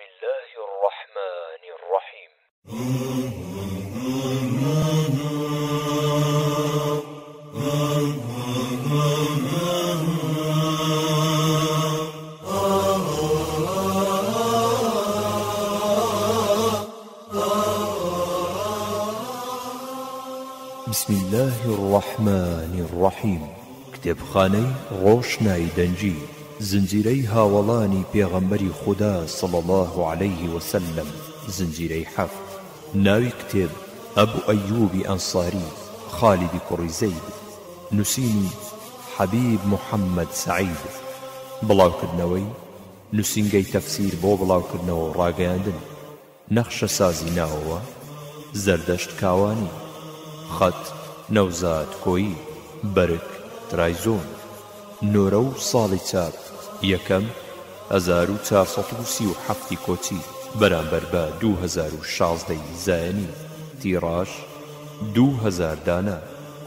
الله الرحمن الرحيم. بسم الله الرحمن الرحيم. کتێبخانەی ڕۆشنایی دەنجی زنجیرەی هاوڵانی پێغەمبەری خوددا صلی الله عليه وسلم زنجیرەی 7. ناوی کتێب ئەبوو ئەیوبی ئەنساری خالیدی کوڕی زەید، نووسینی حەبیب محەممەد سەعید. بڵاوکردنەوەی نووسینگەی تەفسیر بۆ بڵاوکردنەوە و ڕاگەیاندن، نەخشە سازی ناوەوە زەردەشت کاوانی، خەت نەوزاد کۆیی، بەرک ترایزۆن. نۆرە و ساڵی چاپ یەکەم 1437 کۆچی بەرامبەر بە 2016 زایەنی، تیڕاژ 2000 دانە.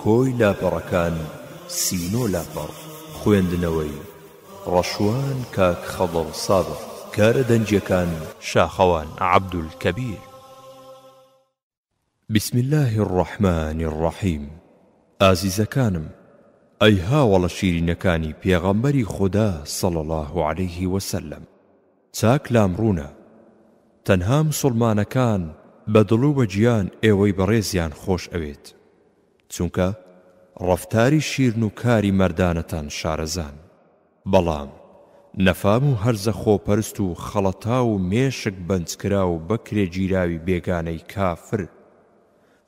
کۆی لاپەڕەکان سینۆ لاپەڕ. خوێندنەوەی ڕەشوان کاک خەڵڵ سابق. کارە دەنجیەکان شاخەوان عەبدولکەبیر. بسم الله الرحمن الرحيم. ئازیزەکانم، ئەی هاوڵە شیرینەکانی پێغەمبەری خوددا صلی الله عليه وسلم، چاک لامڕوونە تەنها مسڵمانەکان بەدڵ و بەجیان ئێوەی بەڕێزیان خۆش ئەوێت، چونکە ڕەفتاری شیرن و کاری مەردانەتان شارەزان. بەڵام نەفام و هەرزە خۆپەرست و خەڵەتا و مێشک بەنجکرا و بەکرێ گیراوی بێگانەی کافر،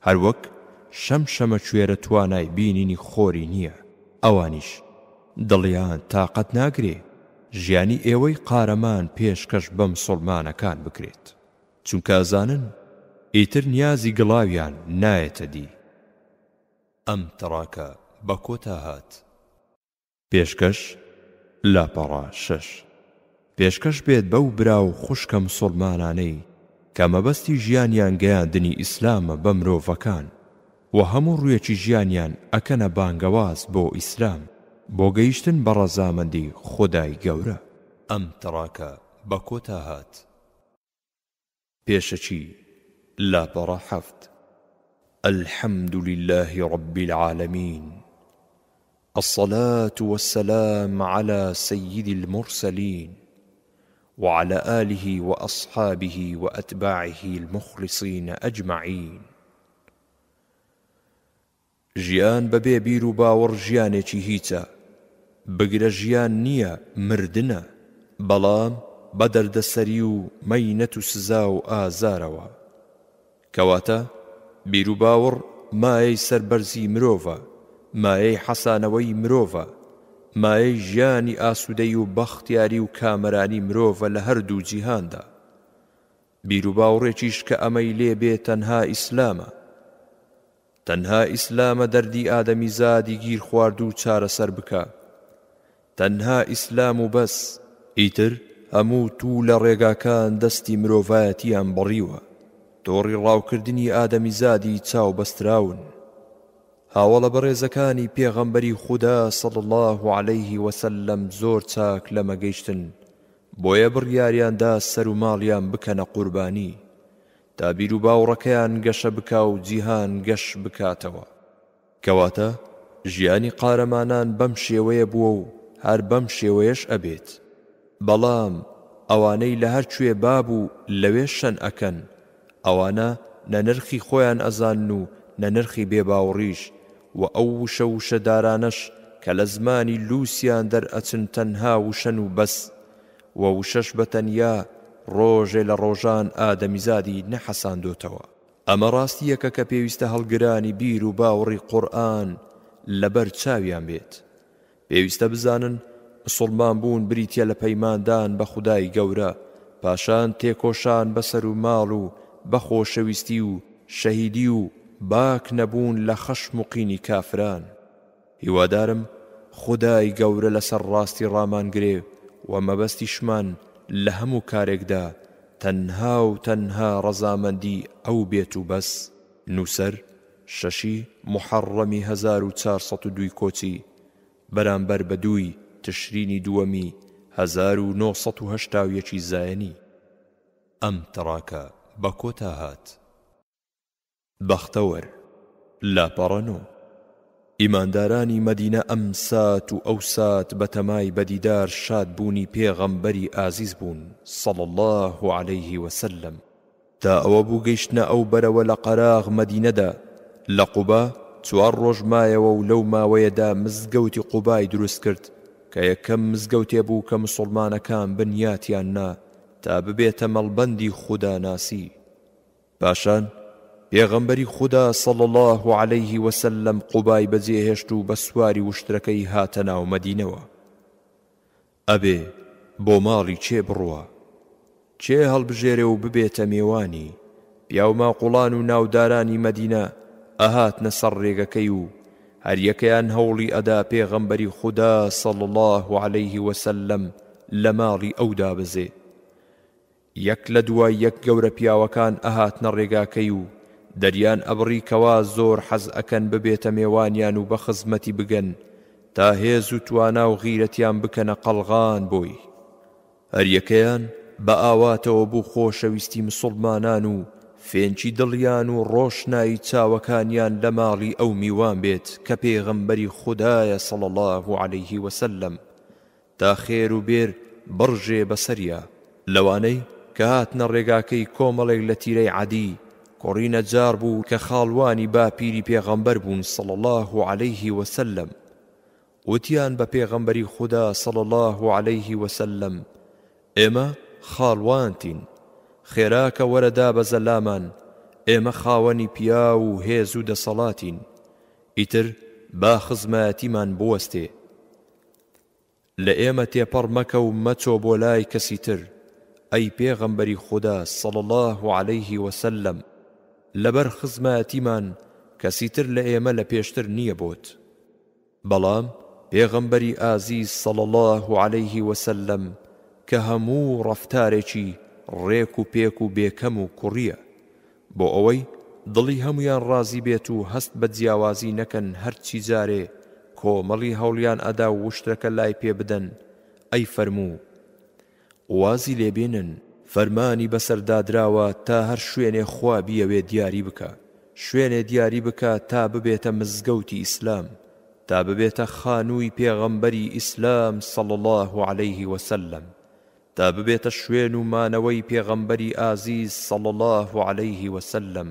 هەروەک شەمشەمە کوێرە توانای بینینی خۆری نییە. ئەوانیش دڵیان تاقەت ناگرێ ژیانی ئێوەی قارەمان پێشکەش بە مسڵمانەکان بکرێت، چونکە ئەزانن ئیتر نیازی گڵاویان نایەتە دی. ئەم تەڕاکە بە کۆتا هات. پێشکەش لاپەڕا 6. پێشکەش بێت بەو برا و خوشکە مسڵمانانەی کە مەبەستی ژیانیان گەیاندنی ئیسلامە بە مرۆڤەکان و هەموو ڕوویەکی ژیانیان ئەکەنە بانگەواز بۆ ئیسلام، بۆ گەیشتن بە ڕەزامەندی خودای گەورە. ئەم تەڕاکە بە کۆتا هات. پێشەچی لاپەڕە 7. الحمد لله رب العالمين، الصلاة والسلام على سيد المرسلين وعلى آله وأصحابه وأتباعه المخلصين أجمعين. ژیان بەبێ بیر و باوەڕ ژیانێکی هیچە، بگرە ژیان نییە، مردنە، بەڵام بە دەردەسەری و مەینەت و سزا و ئازارەوە. کەواتە بیر و باوەڕ مایەی سەربەرزی مرۆڤە، مایەی حەسانەوەی مرۆڤە، مایەی ژیانی ئاسوودەی و بەختیاری و کامەرانی مرۆڤە لە هەردوو جیهاندا. بیر و باوەڕێکیش کە ئەمەی لێبێ تەنها ئیسلامە. تەنها ئیسلامە دەردی ئادەمی زادی گیر خوارد و چارەسەر بکە. تەنها ئیسلام و بەس. ئیتر هەموو توو لە ڕێگاکان دەستی مرۆڤایەتیان بڕیوە، تۆڕی ڕاوکردنی ئادەمی زادی چاو بەستراون. هاوڵە بەڕێزەکانی پێغەمبەری خوددا صلی الله عليه وسلم زۆر چاک لەمە گەیشتن، بۆیە بڕیاریاندا سەر و ماڵیان بکەنە قوربانی تا بیر و باوڕەکەیان گەشە بکا و جیهان گەش بکاتەوە. کەواتە ژیانی قارەمانان بەم شێوەیە بووە و هەر بەم شێوەیەش ئەبێت. بەڵام ئەوانەی لە هەر کوێ باب و لەوێ شەن ئەکەن، ئەوانە نە نرخی خۆیان ئەزانن و نە نرخی بێباوڕیش، و ئەو وشە وشەدارانەش کە لە زمانی لووسیان دەرئەچن تەنها وشەن و بەس، و وشەش بەتەنیا ڕۆژێ لە ڕۆژان ئادەمیزادی نەحەساندۆتەوە. ئەمە ڕاستیەکە کە پێویستە هەڵگرانی بیر و باوەڕی قورئان لەبەر چاویان بێت. پێویستە بزانن مسڵمان بوون بریتیە لە پەیماندان بە خودای گەورە، پاشان تێکۆشان بەسەر و ماڵ و بە خۆشەویستی و شەهیدی و باک نەبوون لە خەشم و قینی کافران. هیوادارم خودای گەورە لەسەر ڕاستی ڕامانگرێ و مەبەستیشمان لە هەموو کارێکدا تەنها و تەنها ڕەزامەندی ئەو بێت و بەس. نووسەر 6 محەڕەمی 1402 کۆچی بەرامبەر بە 2 تشرینی دووەمی 1970 زایەنی. ئەم تەڕاکە بە کۆتا هات. بەختەوەر لاپەڕەنۆ ئیماندارانی مەدینە ئەم سات و ئەو سات بە تەمای بەدیدار شاد بوونی پێغەمبەری ئازیز بوون صەڵی الله عەلەیه وسەلەم تا ئەوە بوو گەیشتنە ئەو بەرەوە لە قەراغ مەدینەدا. لە قوبا 4 ڕۆژ مایەوە و لەو ماوەیەدا مزگەوتی قوبای دروست کرد کە یەکەم مزگەوتێ بوو کە مسڵمانەکان بنیاتیان نا تا ببێتە مەڵبەندی خوداناسی. پاشان پێغەمبەری خوددا صەڵی الله عەلەیه وسەلەم قوبای بەجێهێشت و بە سواری وشترەکەی هاتە ناو مەدینەوە. ئەبێ بۆ ماڵی چێ بڕوە، چێ هەڵبژێرێ و ببێتە میێوانی. پیا و ماقوڵان و ناودارانی مەدینە ئەهاتنە سەر ڕێگەکەی و هەر یەکەیان هەوڵی ئەدا پێغەمبەری خوددا صەڵی الله عەلەیه وسەلەم لە ماڵی ئەودا بزێ. یەک لە دوای یەک گەورە پیاوەکان ئەهاتنە ڕێگاکەی و دەریان ئەبڕی کەوا زۆر حەز ئەکەن ببێتە میێوانیان و بە خزمەتی بگەن تا هێز و توانا و غیرەتیان بکەنە قەڵغان بۆی. هەر یەکەیان بە ئاواتەوە بوو خۆشەویستی مسڵمانان و فێنچی دڵیان و ڕۆشنایی چاوەکانیان لە ماڵی ئەو میوان بێت کە پێغەمبەری خودایە صەڵی الله عەلەیه وسەلەم تا خێر و بێر بڕژێ بەسەریا. لەوانەی کە هاتنە ڕێگاکەی کۆمەڵێک لە تیرەی عەدی کوڕی نەجار بوو کە خاڵوانی باپیری پێغەمبەر بوون صەڵی الله عەلەیه وسەلەم. وتیان بە پێغەمبەری خوددا صەڵی الله عەلەیه وسەلەم ئێمە خاڵوانتین، خێراکە وەرەدا بەزە لامان، ئێمە خاوەنی پیا و هێز و دەسەڵاتین، ئیتر با خزمەتیمان بوەستێ. لە ئێمە تێپەڕ مەکە و مەچۆ بۆ لای کەسی تر ئەی پێغەمبەری خوددا صەڵی الله عەلەیه وسەلەم، لەبەر خزمەتیمان کەسی تر لە ئێمە لە پێشتر نییە بۆت. بەڵام پێغەمبەری ئازیز صەڵی الله عەلەیه وسەلەم کە هەموو ڕەفتارێکی ڕێک و پێک و بێکەم و کوڕیە بۆ ئەوەی دڵی هەمویان ڕازی بێت و هەست بە جیاوازی نەکەن هەرچی جارێ کۆمەڵی هەوڵیان ئەدا و وشترەکە لای پێ بدەن. ئەی فەرموو وازی لێبێنن فەرمانی بەسەردادراوە تا هەر شوێنێ خوا بیەوێ دیاری بکە، شوێنێ دیاری بکە تا ببێتە مزگەوتی ئیسلام، تا ببێتە خانووی پێغەمبەری ئیسلام صەڵی الله عەلەیه وسەلەم، تا ببێتە شوێن و مانەوەی پێغەمبەری ئازیز صەڵی الله عەلەیه وسەلەم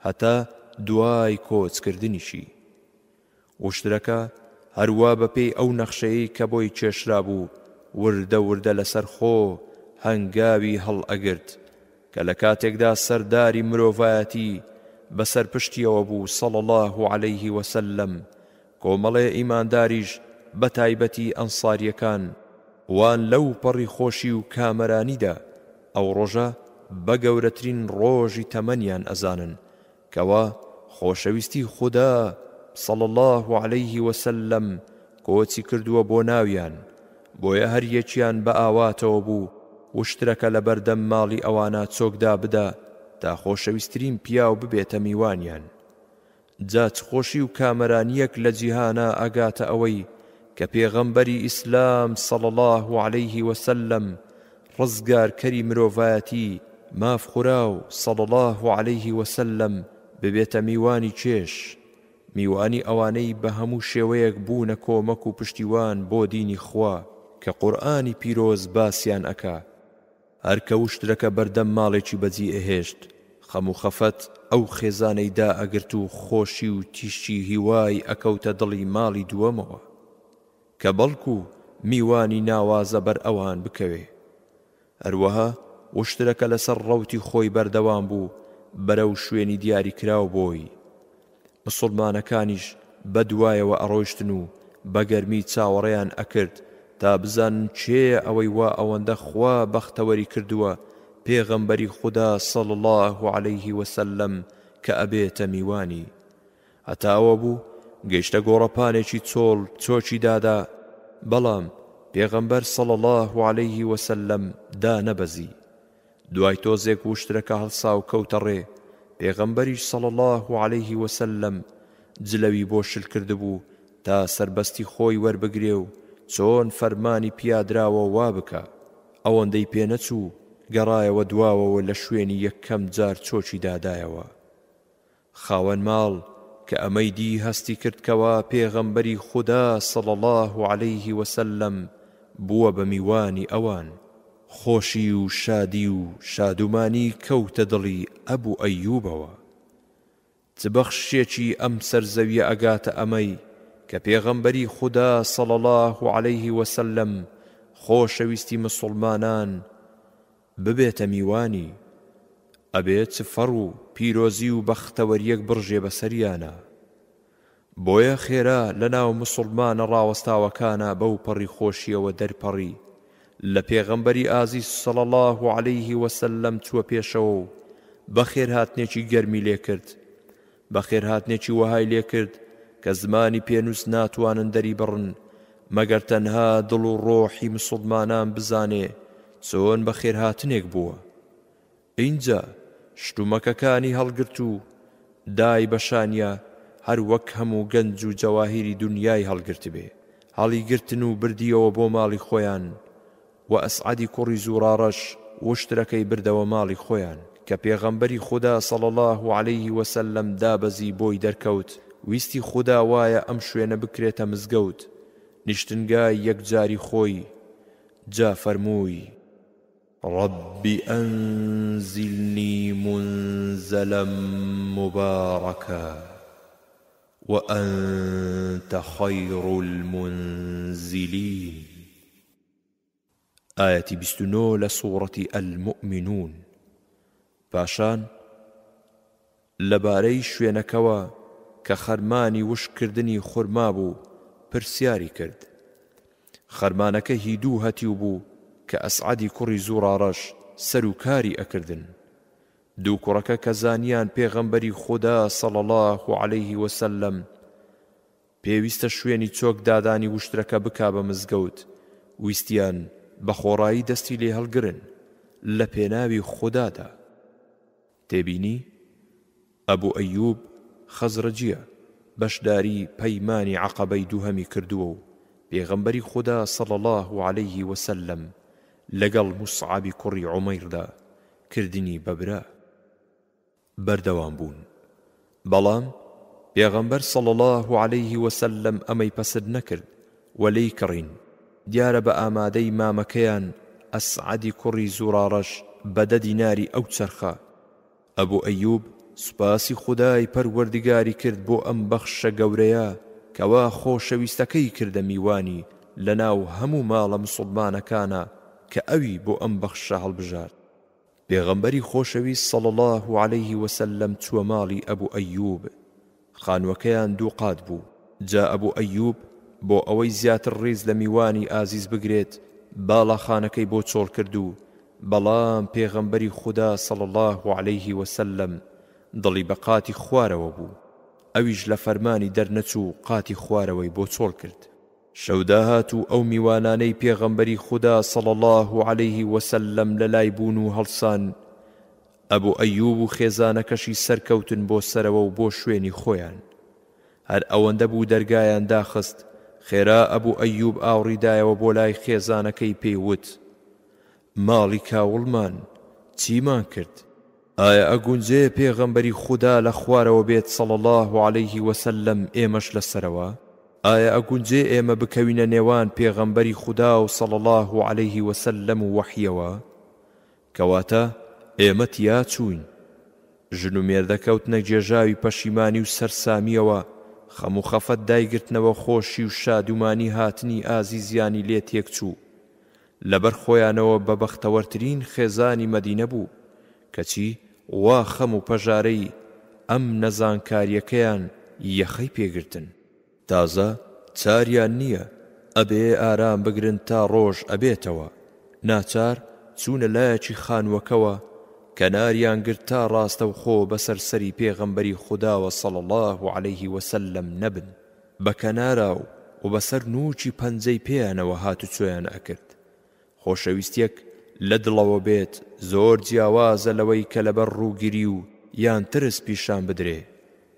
هەتا دوای کۆچکردنیشی. وشترەکە هەروە بەپێی ئەو نەخشەیەی کە بۆی کێشرا بوو وردە وردە لەسەر خۆ هەنگاوی هەڵ ئەگرت کە لە کاتێکدا سەرداری مرۆڤایەتی بەسەر پشتیەوە بوو صەڵی الله عەلەیه وسەلەم. کۆمەڵێ ئیمانداریش بە تایبەتی ئەنساریەکان وان لەو پەڕی خۆشی و کامەرانیدا ئەو ڕۆژە بە گەورەترین ڕۆژی تەمەنیان ئەزانن کەوا خۆشەویستی خوددا صەڵی الله عەلەیه وسەلەم کۆچی کردووە بۆ ناویان. بۆیە هەر یەکیان بە ئاواتەوە بوو وشترەکە لە بەردەم ماڵی ئەوانە چۆکدا بدا تا خۆشەویستترین پیاو ببێتە میوانیان. جاچ خۆشی و کامەرانیەک لە جیهانە ئەگاتە ئەوەی کە پێغەمبەری ئیسلام صەڵی الله عەلەیه وسەلەم ڕزگارکەری مرۆڤایەتی مافخوراو صەڵی الله عەلەیه وسەلەم ببێتە میوانی چێش، میوانی ئەوانەی بە هەموو شێوەیەک بوونە کۆمەک و پشتیوان بۆ دینی خوا کە قورئانی پیرۆز باسییان ئەکا. هەر کە وشترەکە بەردەم ماڵێکی بەجی ئەهێشت خەم و خەفەت ئەو خێزانەیدا ئەگرت و خۆشی و تیشتی هیوای ئەکەوتە دڵی ماڵی دووەمەوە کە بەڵکو میوانی ناوازە بەر ئەوان بکەوێ. هەروەها وشترەکە لەسەر ڕەوتی خۆی بەردەوام بوو بەرەو شوێنی دیاری کراو بۆی. مسڵمانەکانیش بە دوایەوە ئەڕۆیشتن و بە گەرمی چاوەڕێیان ئەکرد تا بزانن چێ ئەوەی وا ئەوەندە خوا بەختەوەری کردووە پێغەمبەری خوددا صەڵی الله عەلەیه وسەلەم کە ئەبێتە میوانی. هەتا ئەوە بوو گەیشتە گۆڕەپانێکی چۆڵ چۆچی دادا، بەڵام پێغەمبەر صەڵی الله عەلەیه وسەلەم دانەبەزی. دوای تۆزێک وشترەکە هەڵسا و کەوتە ڕێ. پێغەمبەریش صەڵی الله عەلەیه وسەلەم جلەوی بۆ شل کردبوو تا سەربەستی خۆی وەربگرێ و چۆن فەرمانی پیادراوە وا بکە. ئەوەندەی پێنەچوو گەڕایەوە دواوەوە لە شوێنی یەکەم جار چۆچی دادایەوە. خاوەن ماڵ کە ئەمەی دی هەستی کردکەوە پێغەمبەری خودا صلی الله عەلەیه وسلم بووە بە میوانی ئەوان. خۆشی و شادی و شادومانی کەوتە دڵی ئەبوو ئەیوبەوە. چ بەخشێکی ئەم سەرزەویە ئەگاتە ئەمەی کە پێغەمبەری خودا صلی الله عەلەیه وسلم خۆشەویستی مسلمانان ببێتە میوانی. ئەبێت چ فەڕ و پیرۆزی و بەختەوەریەک بڕژێ بەسەریانە. بۆیە خێرا لە ناو مسلمانە ڕاوەستاوەکانە بەو پەڕی خۆشیەوە دەرپەڕی لە پێغەمبەری ئازیز صلی الله عەلەیه وسلم چووە پێشەوە و بەخێرهاتنێکی گەرمی لێ کرد. بەخێرهاتنێکی وەهای لێ کرد کە زمانی پێنووس ناتوانن دەری بڕن مەگەر تەنها دڵ و ڕۆحی مسلمانان بزانێ چۆن بەخێرهاتنێک بووە. اینجا شتومەکەکانی هەڵگرت و دای بەشانیە هەر وەک هەموو گەنج و جەواهیری دونیای هەڵگرت بێ. هەڵی گرتن و بردیەوە بۆ ماڵی خۆیان و ئەسعەدی کوڕی زوڕارەش وشترەکەی بردەوە ماڵی خۆیان کە پێغەمبەری خودا صلی الله عەلەیه وسلم دابەزی بۆی دەرکەوت. ویستی خودا وایە ئەم شوێنە بکرێتە مزگەوت نیشتنگای یەکجاری خۆی. جا فەرمووی: رب أنزلني منزلا مباركا وأنت خير المنزلين. آية 29 لسورة المؤمنون. پاشان لەبارەی شوێنەکەوە کە خەرمانی وشکردنی خورما بوو پرسیاری کرد. خەرمانەکە هیدوو هەتیو بوو کە ئەسعەدی کوڕی زوڕارەش سەرکاری ئەکردن. دوو کوڕەکە کە زانیان پێغەمبەری خودا صلی الله عەلەیه وسلم پێویستە شوێنی چۆک دادانی وشترەکە بکا بە مزگەوت ویستیان بە خۆڕایی دەستی لێ هەڵگرن لە پێناوی خودادا. تێبینی ئەبوو ئەیوب خەزرەجیە بەشداری پەیمانی عەقەبەی دووهەمی کردووە و پێغەمبەری خودا صلی الله عەلەیه وسلم لەگەڵ موسعەبی کوڕی عومەیردا کردنی بەبرا بەردەوام بوون. بەڵام پێغەمبەر صلی الله عەلەیه وسلم ئەمەی پەسەند نەکرد وەلەی کڕین. دیارە بە ئامادەی مامەکەیان ئەسعەدی کوڕی زوڕارەش بەدە دیناری ئەو چەرخە. ئەبوو ئەیوب سوپاسی خودای پەروەردگاری کرد بۆ ئەم بەخشە گەورەیە کەوا خۆشەویستەکەی کردە میوانی لە ناو هەموو ماڵە مسلمانەکانە کە ئەوی بۆ ئەم بەخشە هەڵبژارد. پێغەمبەری خۆشەویست صلی الله عەلەیه وسلم چووە ماڵی ئەبوو ئەیوب. خانووەکەیان دوو قات بوو. جا ئەبوو ئەیوب بۆ ئەوەی زیاتر ڕێز لە میوانی ئازیز بگرێت باڵاخانەکەی بۆ چۆڵ کرد و بەڵام پێغەمبەری خودا صلی الله عەلەیه وسلم دڵی بە قاتی خوارەوە بوو. ئەویش لە فەرمانی دەرنەچوو قاتی خوارەوەی بۆ چۆڵ کرد. شەودا هات و ئەو میوانانەی پێغەمبەری خودا صلی الله عەلەیه وسلم لەلای بوون و هەڵسان. ئەبوو ئەیوب و خێزانەکەشی سەرکەوتن بۆ سەرەوە و بۆ شوێنی خۆیان. هەر ئەوەندە بوو دەرگایان داخست خێرا ئەبوو ئەیوب ئاوڕیدایەوە بۆ لای خێزانەکەی پێیوت: ماڵی کاوڵمان چیمان کرد؟ ئایا ئەگونجێ پێغەمبەری خودا لە خوارەوە بێت صلی الله عەلەیه وسلم ئێمەش لەسەرەوە؟ ئایا ئەگونجێ ئێمە بکەوینە نێوان پێغەمبەری خودا و صلی الله عەلەیه وسلم و وەحیەوە؟ کەواتە ئێمە تیا چوین. ژن و مێردەکەوتنە جێژاوی پەشیمانی و سەرسامیەوە خەم و خەفەت دایگرتنەوە خۆشی و شادومانی هاتنی ئازیزیانی لێ تێک چوو. لەبەر خۆیانەوە بە بەختەوەرترین خێزانی مەدینە بوو کەچی وا خەم و پەژارەی ئەم نەزانکاریەکەیان یەخەی پێگرتن. تازە چاریان نییە ئەبێ ئارام بگرن تا ڕۆژ ئەبێتەوە. ناچار چوونە لایەکی خانووەکەوە کەناریان گرت تا ڕاستە و خۆ بەسەر سەری پێغەمبەری خوداوە صلی الله عەلەیه وسلم نەبن. بە کەنارا و بەسەر نوچی پەنجەی پێیانەوە هاتوچۆیان ئەکرد. خۆشەویستیەک لە دڵەوە بێت زۆر جیاوازە لەوەی کە لەبەر ڕووگیری و یان ترس پیشان بدرێ.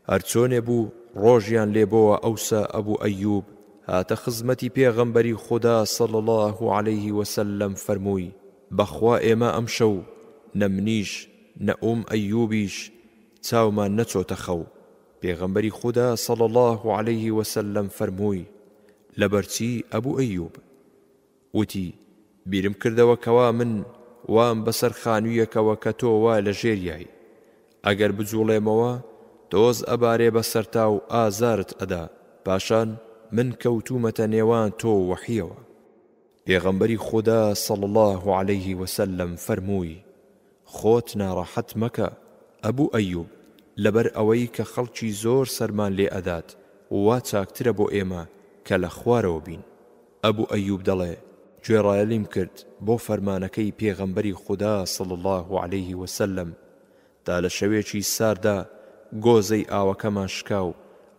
هەرچۆنێ بوو ڕۆژیان لێبەوە ئەوسا ئەبوو ئەیوب هاتە خزمەتی پێغەمبەری خودا صلی الله عەلەیه وسلم فەرمووی: بەخوا ئێمە ئەم شەو نە منیش نە ئەیوبیش چاومان نەچۆتە خەو. پێغەمبەری خوددا صلی الله عليه وسلم فەرمووی لەبەرچی ئەبوو ئەیوب وتی بیرم کردەوە کەوا من وام بەسەر خانوویەکەوە کە تۆ وا لە ژێریایی ئەگەر بجوڵێمەوە تۆز ئەبارێ بەسەرتا و ئازارت ئەدا پاشان من کەوتومەتە نێوان تۆ وەحیەوە. پێغەمبەری خوددا صلی الله عليه وسلم فەرمووی خۆت ناڕەحەت مەکە ئەبوو ئەیوب لەبەر ئەوەی کە خەڵکی زۆر سەرمان لێ ئەدات وا چاکترە بۆ ئێمە کە لە خوارەوە بین. ئەبوو ئەیوب دەڵێ گوێڕایەلیم کرد بۆ فەرمانەکەی پێغەمبەری خوددا صلی الله عليه وسلم تا لە شەوێکی ساردا گۆزەی ئاوەکەمان شکا و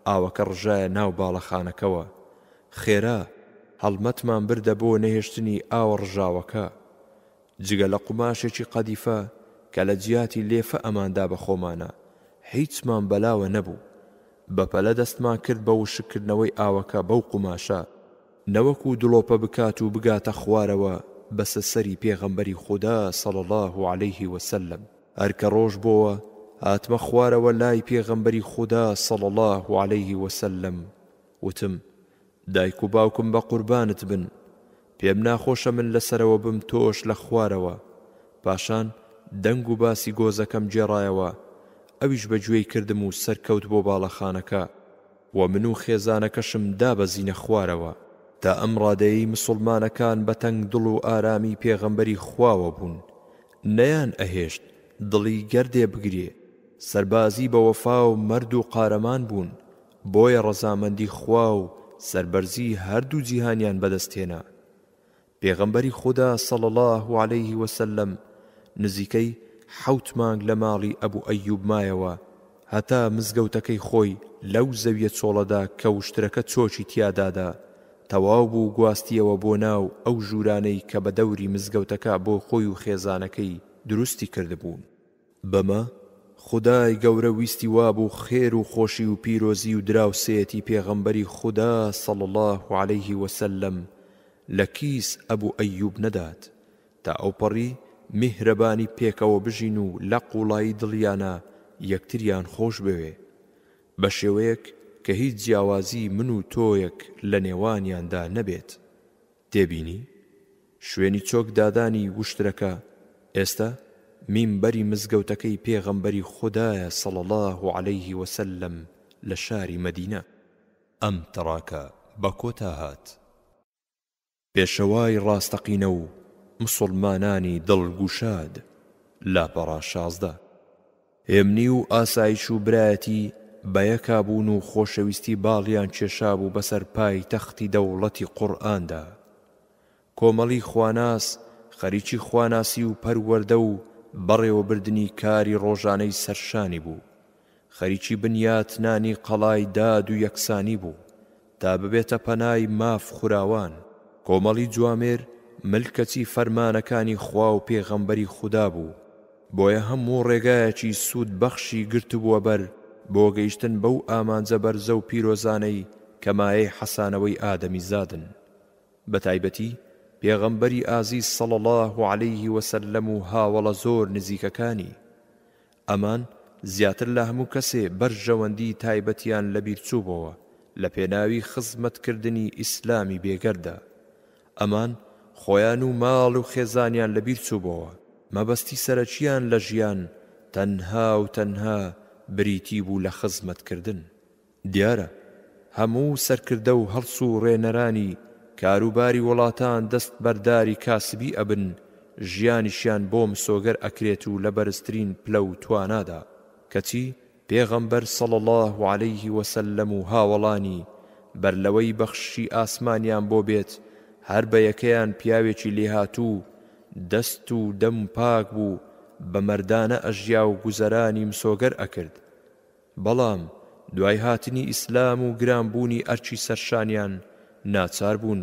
ئاوەکە ڕژایە ناو باڵەخانەکەوە خێرا هەڵمەتمان بردە بۆ نەهێشتنی ئاوە ڕژاوەکە جگە لە قوماشێکی قەدیفە کە لە جیاتی لێفە ئەماندا بە خۆمانە هیچمان بەلاوە نەبوو. بەپەلە دەستمان کرد بە وشکردنەوەی ئاوەکە بەو قوماشە نەوەکو دڵۆپە بکات و بگاتە خوارەوە بەسە سەری پێغەمبەری خوددا صلی الله عليه وسلم. هەرکە ڕۆژ بۆوە هاتمە خوارەوە لای پێغەمبەری خوددا صلی الله عليه وسلم وتم دایک و باوکم بە قوربانت بن پێم ناخۆشە من لەسەرەوە بم تۆش لە خوارەوە. پاشان دەنگ و باسی گۆزەکەم جێڕایەوە ئەویش بەگوێی کردم و سەرکەوت بۆ باڵەخانەکە و من و خێزانەکەشم دابەزینە خوارەوە تا ئەم ڕادەیەی مسڵمانەکان بە تەنگ دڵ و ئارامی پێغەمبەری خواوە بوون نەیان ئەهێشت دڵی گەردێ بگرێ سەربازی بە وەفا و مەرد و قارەمان بوون بۆیە ڕەزامەندی خوا و سەربەرزی هەردوو جیهانیان بەدەستهێنا. پێغەمبەری خوددا صلی الله عليه وسلم نزیکەی 7 مانگ لە ماڵی ئەبوو ئەیوب مایەوە هەتا مزگەوتەکەی خۆی لەو زەویە چۆڵەدا کە وشترەکە چۆچی تیادادا تەواو بوو گواستیەوە بۆ ناو ئەو ژوورانەی کە بە دەوری مزگەوتەکە بۆ خۆی و خێزانەکەی دروستی کردبوون. بەمە خودای گەورە ویستی وابوو خێر و خۆشی و پیرۆزی و دراوسێتی پێغەمبەری خوددا صلی الله عليه وسلم لە کیس ئەبوو ئەیوب نەدات تا ئەوپەڕی میهرەبانی پێکەوە بژین و لە قوڵایی دڵیانە یەکتریان خۆش بوێ بە شێوەیەک کە هیچ جیاوازی من و تۆیەک لە نێوانیاندا نەبێت. تێبینی شوێنی چۆک دادانی وشترەکە ئێستا مینبەری مزگەوتەکەی پێغەمبەری خوددایە صلی الله عليه وسلم لە شاری مەدینە. ئەم تەڕاکە بە کۆتا هات پێشەوای ڕاستەقینە و مسلمانانی دڵگوشاد لاپەڕا 16 هێمنی و ئاسایش و برایەتی بەیەکا بوون و خۆشەویستی باڵیان کێشابوو بەسەر پای تەختی دەوڵەتی قورئاندا. کۆمەڵی خواناس خەریکی خواناسی و پەروەردە و بەڕێوەبردنی کاری ڕۆژانەی سەرشانی بوو خەریکی بنیاتنانی قەڵای داد و یەکسانی بوو تا ببێتە پەنای ماف خوراوان. کۆمەڵی جوامێر ملکەتی فەرمانەکانی خوا و پێغەمبەری خوددا بوو بۆیە هەموو ڕێگایەکی سوود بەخشی گرتبووە بەر بۆ گەیشتن بەو ئامانجە بەرزە و پیرۆزانەی کە مایەی حەسانەوەی ئادەمی زادن. بەتایبەتی پێغەمبەری ئازیز صلی الله عليه وسلم و هاوڵە زۆر نزیکەکانی ئەمان زیاتر لە هەموو کەسێ بەرژەوەندی تایبەتیان لەبیر چووبەوە لە پێناوی خزمەتکردنی ئیسلامی بێگەردە. ئەمان خۆیان و ماڵ و خێزانیان لەبیر چووبەوە مەبەستی سەرەکیان لە ژیان تەنها و تەنها بریتی بوو لە خزمەتکردن. دیارە هەموو سەرکردە و هەڵس و ڕێنەرانی کاروباری وڵاتان دەست بەرداری کاسبی ئەبن ژیانیشیان بۆ مسۆگەر ئەکرێت و لە بەرزترین پلە و توانادا کەچی پێغەمبەر صلی الله عليه وسلم و هاوڵانی بەرلەوەی بەخشی ئاسمانیان بۆ بێت هەر بە یەکەیان پیاوێکی لێهاتوو دەست و دەم پاک بوو بە مەردانە ئەژیا و گوزەرانی مسۆگەر ئەکرد. بەڵام دوای هاتنی ئیسلام و گرانبوونی ئەرچی سەرشانیان ناچار بوون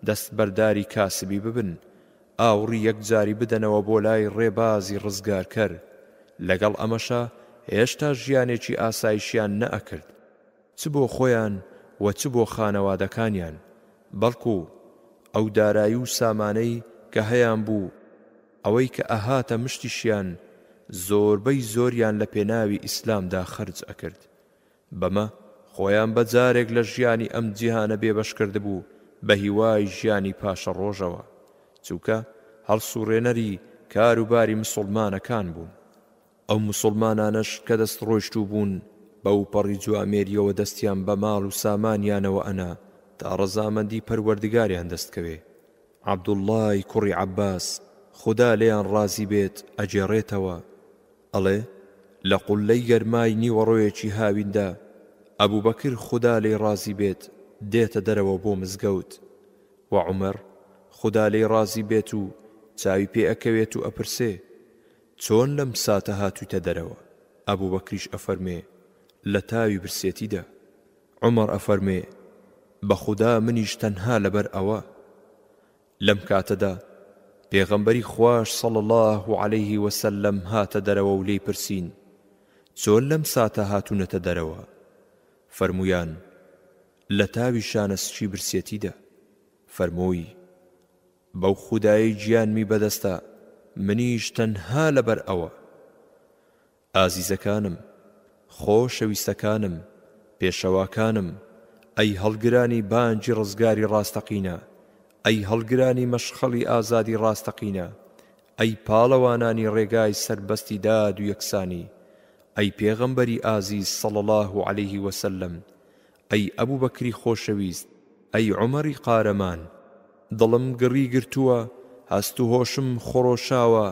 دەست بەرداری کاسبی ببن ئاوڕی یەکجاری بدەنەوە بۆ لای ڕێبازی ڕزگارکەر. لەگەڵ ئەمەشا هێشتا ژیانێکی ئاسایشیان نەئەکرد چ بۆ خۆیان و چ بۆ خانەوادەکانیان بەڵکو ئەو دارایی و سامانەی کە هەیان بوو ئەوەی کە ئەهاتە مشتیشیان زۆربەی زۆریان لە پێناوی ئیسلامدا خەرج ئەکرد. بەمە خۆیان بەجارێک لە ژیانی ئەم جیهانە بێبەش کردبوو بە هیوای ژیانی پاشە ڕۆژەوە، چونکە هەڵسوڕێنەری کاروباری مسڵمانەکان بوون. ئەو مسڵمانانەش کە دەست ڕۆیشتوو بوون بەو پەڕی جوامێریەوە دەستیان بە ماڵ و سامانیانەوە ئەنا تا ڕەزامەندی پەروەردگاریان دەستکەوێ. عەبدوڵڵای کوڕی عەباس خوددا لێیان ڕازی بێت ئەجێڕێتەوە، ئەڵێ لە قولەی گەرمای نیوەڕۆیەکی هاویندا ئەبوبەکر خوددا لێی ڕازی بێت دێتە دەرەوە بۆ مزگەوت، و عومەر خوددا لێی ڕازی بێت و چاوی پێ ئەکەوێت و ئەپرسێ چۆن لەم ساتە هاتوویتە دەرەوە؟ ئەبوبەکریش ئەفەرمێ لە تاوی برسێتیدا. عومەر ئەفەرمێ بە خوددا منیش تەنها لەبەر ئەوە. لەم کاتەدا پێغەمبەری خوش صلی الله عليه وسلم هاتە دەرەوە و لێی پرسین چۆن لەم ساتە هاتوونەتە دەرەوە؟ فەرمویان لە تاوی شانەسچی برسێتیدا. فەرمووی بەو خودایی گیانمی بەدەستە منیش تەنها لەبەر ئەوە. ئازیزەکانم، خۆشەویستەکانم، پێشەواکانم، ئەی هەڵگرانی بانگی ڕزگاری ڕاستەقینە، ئەی هەڵگرانی مەشخەڵی ئازادی ڕاستەقینە، ئەی پاڵەوانانی ڕێگای سەربەستی داد و یەکسانی، ئەی پێغەمبەری ئازیز صلی الله عليه وسلم، ئەی ئەبوبەکری خۆشەویست، ئەی عومەری قارەمان، دڵم گڕی گرتووە، هەست و هۆشم خۆڕۆشاوە،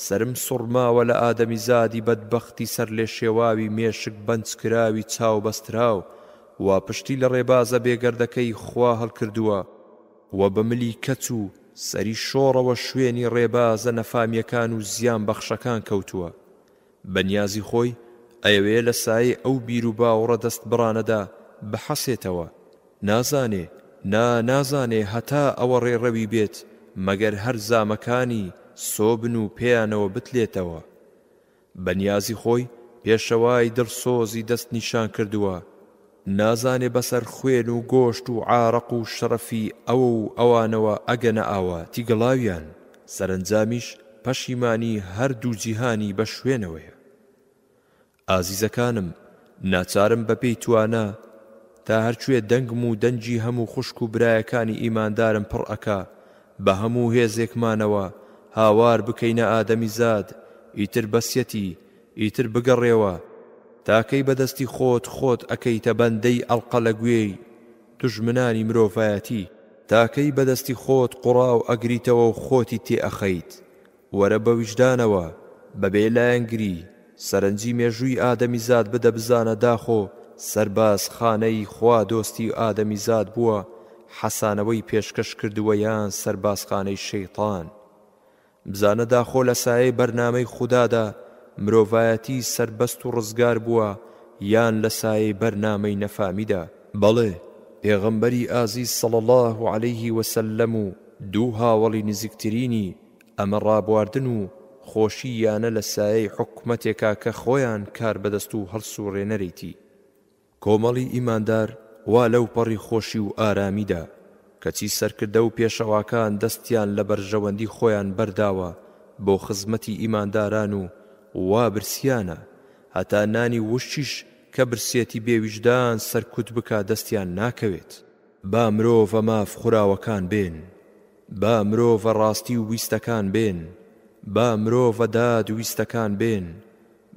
سرم سوڕماوە لە ئادەمی زادی بەدبەختی سەر لێ شێواوی مێشک بەنج کراوی چاو بەستراو و پشتی لە ڕێبازە بێگەردەکەی خوا هەڵکردووە و بە ملی کەچ و سەری شۆڕەوە شوێنی ڕێبازە نەفامیەکان و زیان بەخشەکان کەوتووە. بەنیازی خۆی ئەیەوێ لە سایە ئەو بیر و باوڕە دەست بڕانەدا بەحەسێتەوە، نازانێ هەتا ئەوە ڕێڕەوی بێت مەگەر هەر زامەکانی سۆبن و پێیانەوە بتلێتەوە. بەنیازی خۆی پێشەوای دڵسۆزی دەست نیشان کردووە، نازانێ بەسەر خوێن و گۆشت و عارەق و شەرەفی ئەوە و ئەوانەوە ئەگەنە ئاوە تیگەڵاویان، سەرنجامیش پەشیمانی هەردوو جیهانی بە شوێنەوەیە. ئازیزەکانم، ناچارم بەپێی توانە تا هەرکوێ دەنگم و دەنجی هەموو خوشک و برایەکانی ئیماندارم پڕ ئەکا بە هەموو هێزێکمانەوە هاوار بکەینە ئادەمی زاد، ئیتر بەسیەتی، ئیتر بگەڕێوە تاکەی بەدەستی خۆت ئەکەیتە بەندەی ئەڵقە لە گوێی دوژمنانی مرۆڤایەتی، تاکەی بەدەستی خۆت قوڕاو ئەگریتەوە و خۆتی تێ ئەخەیت. وەرە بە ویجدانەوە بەبێ لایەنگری سەرنجی مێژووی ئادەمی زاد بدە بزانە داخۆ سەرباز خانەی خوا دۆستی ئادەمی زاد بووە، حەسانەوەی پێشکەش کردووە یان سەربازخانەی شەیطان. بزانە داخۆ لە سایەی بەرنامەی خوددادا مرۆڤایەتی سەربەست و ڕزگار بووە یان لە سایەی بەرنامەی نەفامیدا. بەڵێ پێغەمبەری ئازیز صلی الله عليه وسلم و دوو هاوڵی نزیکترینی ئەمە ڕابواردن و خۆشی یانە لە سایەی حکومەتێکا کە خۆیان کار بەدەست و هەڵسوڕێنەرێتی. کۆمەڵی ئیماندار وا لەو پەڕی خۆشی و ئارامیدا کەچی سەرکردە و پێشەواکان دەستیان لە بەرژەوەندی خۆیان بەرداوە بۆ خزمەتی ئیمانداران و وا برسیانە هەتا نانی وشتیش کە برسێتی بێویژدان سەرکوت بکا دەستیان ناکەوێت. با مرۆڤە ماف خوراوەکان بێن، با مرۆڤە ڕاستی و ویستەکان بێن، با مرۆڤە داد و ویستەکان بێن،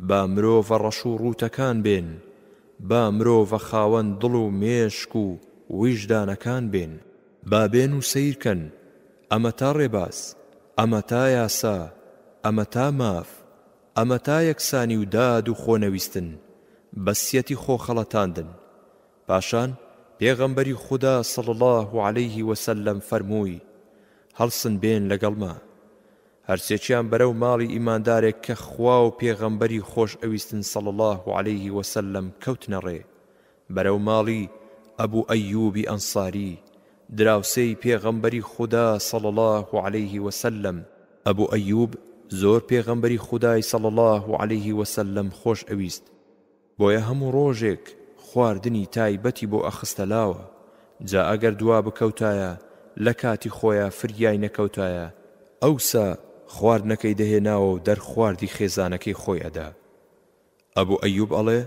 با مرۆڤە ڕەش و ڕووتەکان بێن، با مرۆڤە خاوەن دڵ و مێشک و ویژدانەکان بێن. با بێن و سەیرکەن، ئەمە تا ڕێباز، ئەمە تا یاسا، ئەمە تا ماف، ئەمە تا یەکسانی و داد و خۆنەویستن، بەسیەتی خۆخەڵەتاندن. پاشان پێغەمبەری خوددا صلی الله عليه وسلم فەرمووی هەڵسن بێن لەگەڵما. هەرسێکیان بەرەو ماڵی ئیماندارێک کە خوا و پێغەمبەری خۆش ئەویستن صلی الله عليه وسلم کەوتنە ڕێ، بەرەو ماڵی ئەبوو ئەیوبی ئەنساری دراوسەی پێغەمبەری خوددا صلی الله عليه وسلم. ئەبوو ئەیوب زۆر پێغەمبەری خودای صلی الله عليه وسلم خۆش ئەویست، بۆیە هەموو ڕۆژێک خواردنی تایبەتی بۆ ئەخستە لاوە، جا ئەگەر دوا بکەوتایە لە کاتی خۆیە فریای نەکەوتایە ئەوسا خواردنەکەی دەهێناوە و دەرخواردی خێزانەکەی خۆی ئەدا. ئەبوو ئەیوب ئەڵێ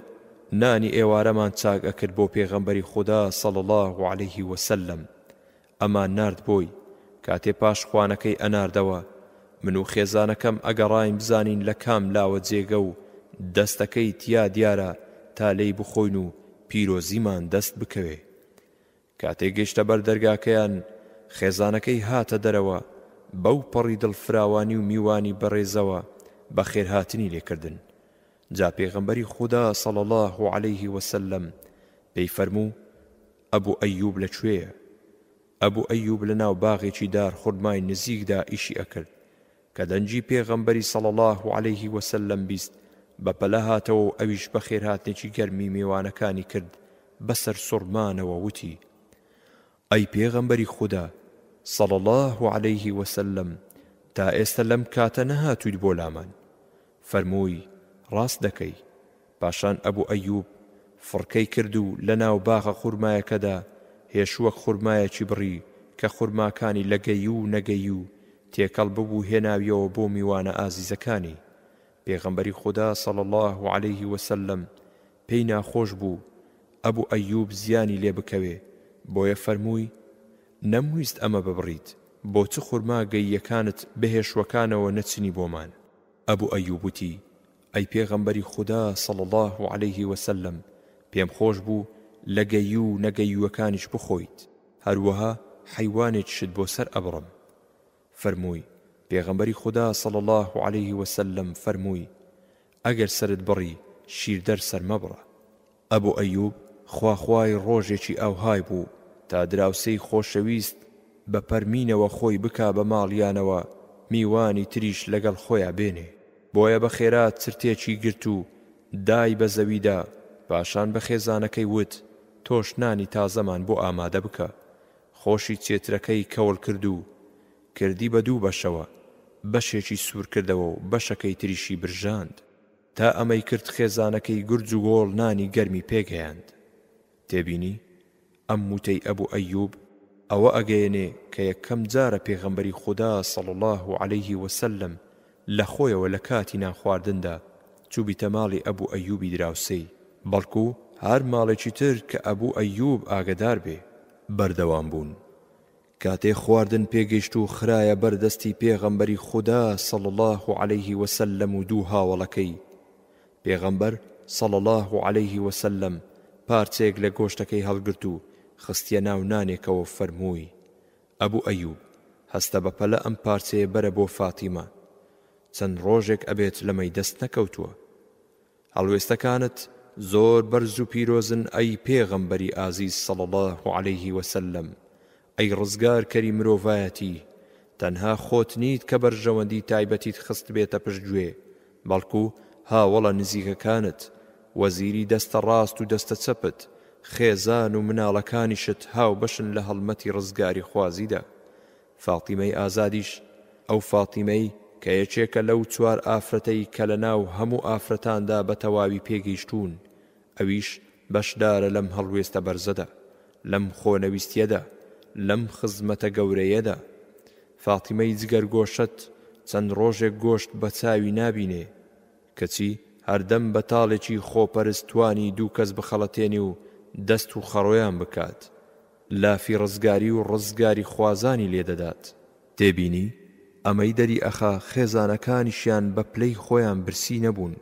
نانی ئێوارەمان چاک ئەکرد بۆ پێغەمبەری خوددا صلی الله عليه وسلم. ئەمان نارد بۆی کاتێ پاش خوانەکەی ئەناردەوە من و خێزانەکەم ئەگەڕاین بزانین لە کام لاوە جێگە و دەستەکەی تیا دیارە تا لێی بخۆین و پیرۆزیمان دەست بکەوێ. کاتێک گەیشتە بەر دەرگاکەیان خێزانەکەی هاتە دەرەوە بەو پەڕی دڵفراوانی و میوانی بەڕێزەوە بە خێرهاتنی لێکردن. جا پێغەمبەری خوددا صلی الله عليه وسلم پێی فەرموو ئەبوو ئەیوب لەکوێیە؟ ئەبوو ئەیوب لەناو باغێکی دار خورمای نزیکدا ئیشی ئەکرد کە دەنجی پێغەمبەری صلی الله عليه وسلم بیست بەپەلە هاتەوە و ئەویش بە خێرهاتنێکی گەرمی میوانەکانی کرد بەسەر سوڕمانەوە وتی ئەی پێغەمبەری خوددا صلی الله عليه وسلم تا ئێستا لەم کاتە نەهاتوویت بۆ لامان. فەرمووی ڕاست دەکەی. پاشان ئەبوو ئەیوب فڕکەی کرد و لەناو باغە خورمایەکەدا هێشووەک خورمایەکی بڕی کە خورماکانی لەگەی و نەگەی و تێکەڵ ببوو هێناویەوە بۆ میوانە ئازیزەکانی. پێغەمبەری خوددا صلی الله عليه وسلم پێی ناخۆش بوو ئەبوو ئەیوب زیانی لێ بکەوێ بۆیە فەرمووی نەمویست ئەمە ببڕیت بۆ چ خورما گەییەکانت بەهێشوەکانەوە نەچنی بۆمان. ئەبوو ئەیوب وتی ئەی پێغەمبەری خوددا صلی الله عليه وسلم پێم خۆش بوو لەگەی و نەگەیوەکانیش بخۆیت هەروەها حەیوانێکیشت بۆ سەر ئەبڕم. فەرمووی پێغەمبەری خوددا صلی الله عليه وسلم فەرمووی ئەگەر سەرت بڕی شیردەر سەر مەبڕە. ئەبوو ئەیوب خواخوای ڕۆژێکی ئاوهای بوو تا دراوسەی خۆشەویست بە پەرمینەوە خۆی بکا بە ماڵیانەوە میوانی تریش لەگەڵ خۆیان بێنێ. بۆیە بە خێرات چرتێکی گرت و دای بە زەویدا پاشان بە خێزانەکەی وت تۆش نانی تازەمان بۆ ئامادە بکە. خۆشی چێترەکەی کەوڵ کرد و کردی بە دوو بەشەوە، بەشێکی سوور کردەوە و بەشەکەی تریشی برژاند تا ئەمەی کرد خێزانەکەی گورج و گۆڵ نانی گەرمی پێگەیاند. تێبینی ئەم وتەی ئەبوو ئەیوب ئەوە ئەگەیەنێ کە یەکەم جارە پێغەمبەری خوددا صلی الله عليه وسلم لە خۆیەوە لە کاتی نانخواردندا چوو بیتە ماڵی ئەبوو ئەیوبی دراوسەی، بەڵکو هەر ماڵێکی تر کە ئەبوو ئەیوب ئاگدار بێ بەردەوام بوون. کاتێ خواردن پێگەیشت و خرایە بەردەستی پێغەمبەری خوددا صلی الله عليه وسلم و دوو هاوڵەکەی. پێغەمبەر صلی الله عليه وسلم پارچێک لە گۆشتەکەی هەڵگرت و خستیە ناو نانێکەوە فەرمووی ئەبوو ئەیوب هەستە بەپەلە ئەم پارچەیە بەرە بۆ فاتیمە، چەند ڕۆژێک ئەبێت لەمەی دەست نەکەوتووە. هەڵوێستەکانت زۆر بەرز و پیرۆزن ئەی پێغەمبەری ئازیز صلی الله عليه وسلم. ئەی ڕزگار کەری مرۆڤایەتی، تەنها خۆت نیت کە بەرژەوەندی تایبەتیت خست بێتە پشتگوێ، بەڵکو هاوڵە نزیکەکانت، وەزیری دەستە ڕاست و دەستە چەپت، خێزان و مناڵەکانیشت هاو بەشن لە هەڵمەتی ڕزگاری خوازیدا. فاتیمەی ئازادیش ئەو فاتیمەی کە یەکێکە لەو چوار ئافرەتەی کە لە ناو هەموو ئافرەتاندا بە تەواوی پێگەیشتوون، ئەویش بەشدارە لەم هەڵوێستە بەرزەدا، لەم خۆنەویستیەدا، لەم خزمەتە گەورەیەدا. فاتیمەی جگەرگۆشت چەند ڕۆژێک گۆشت بە چاوی نابینێ، کەچی هەردەم بەتاڵێکی خۆپەرستوانی دوو کەس بخەڵەتێنی و دەست و خەڕۆیان بکات، لافی ڕزگاری و ڕزگاری خوازانی لێدەدات. تێبینی ئەمەی دەری ئەخا خێزانەکانیشیان بە پلەی خۆیان برسی نەبوون،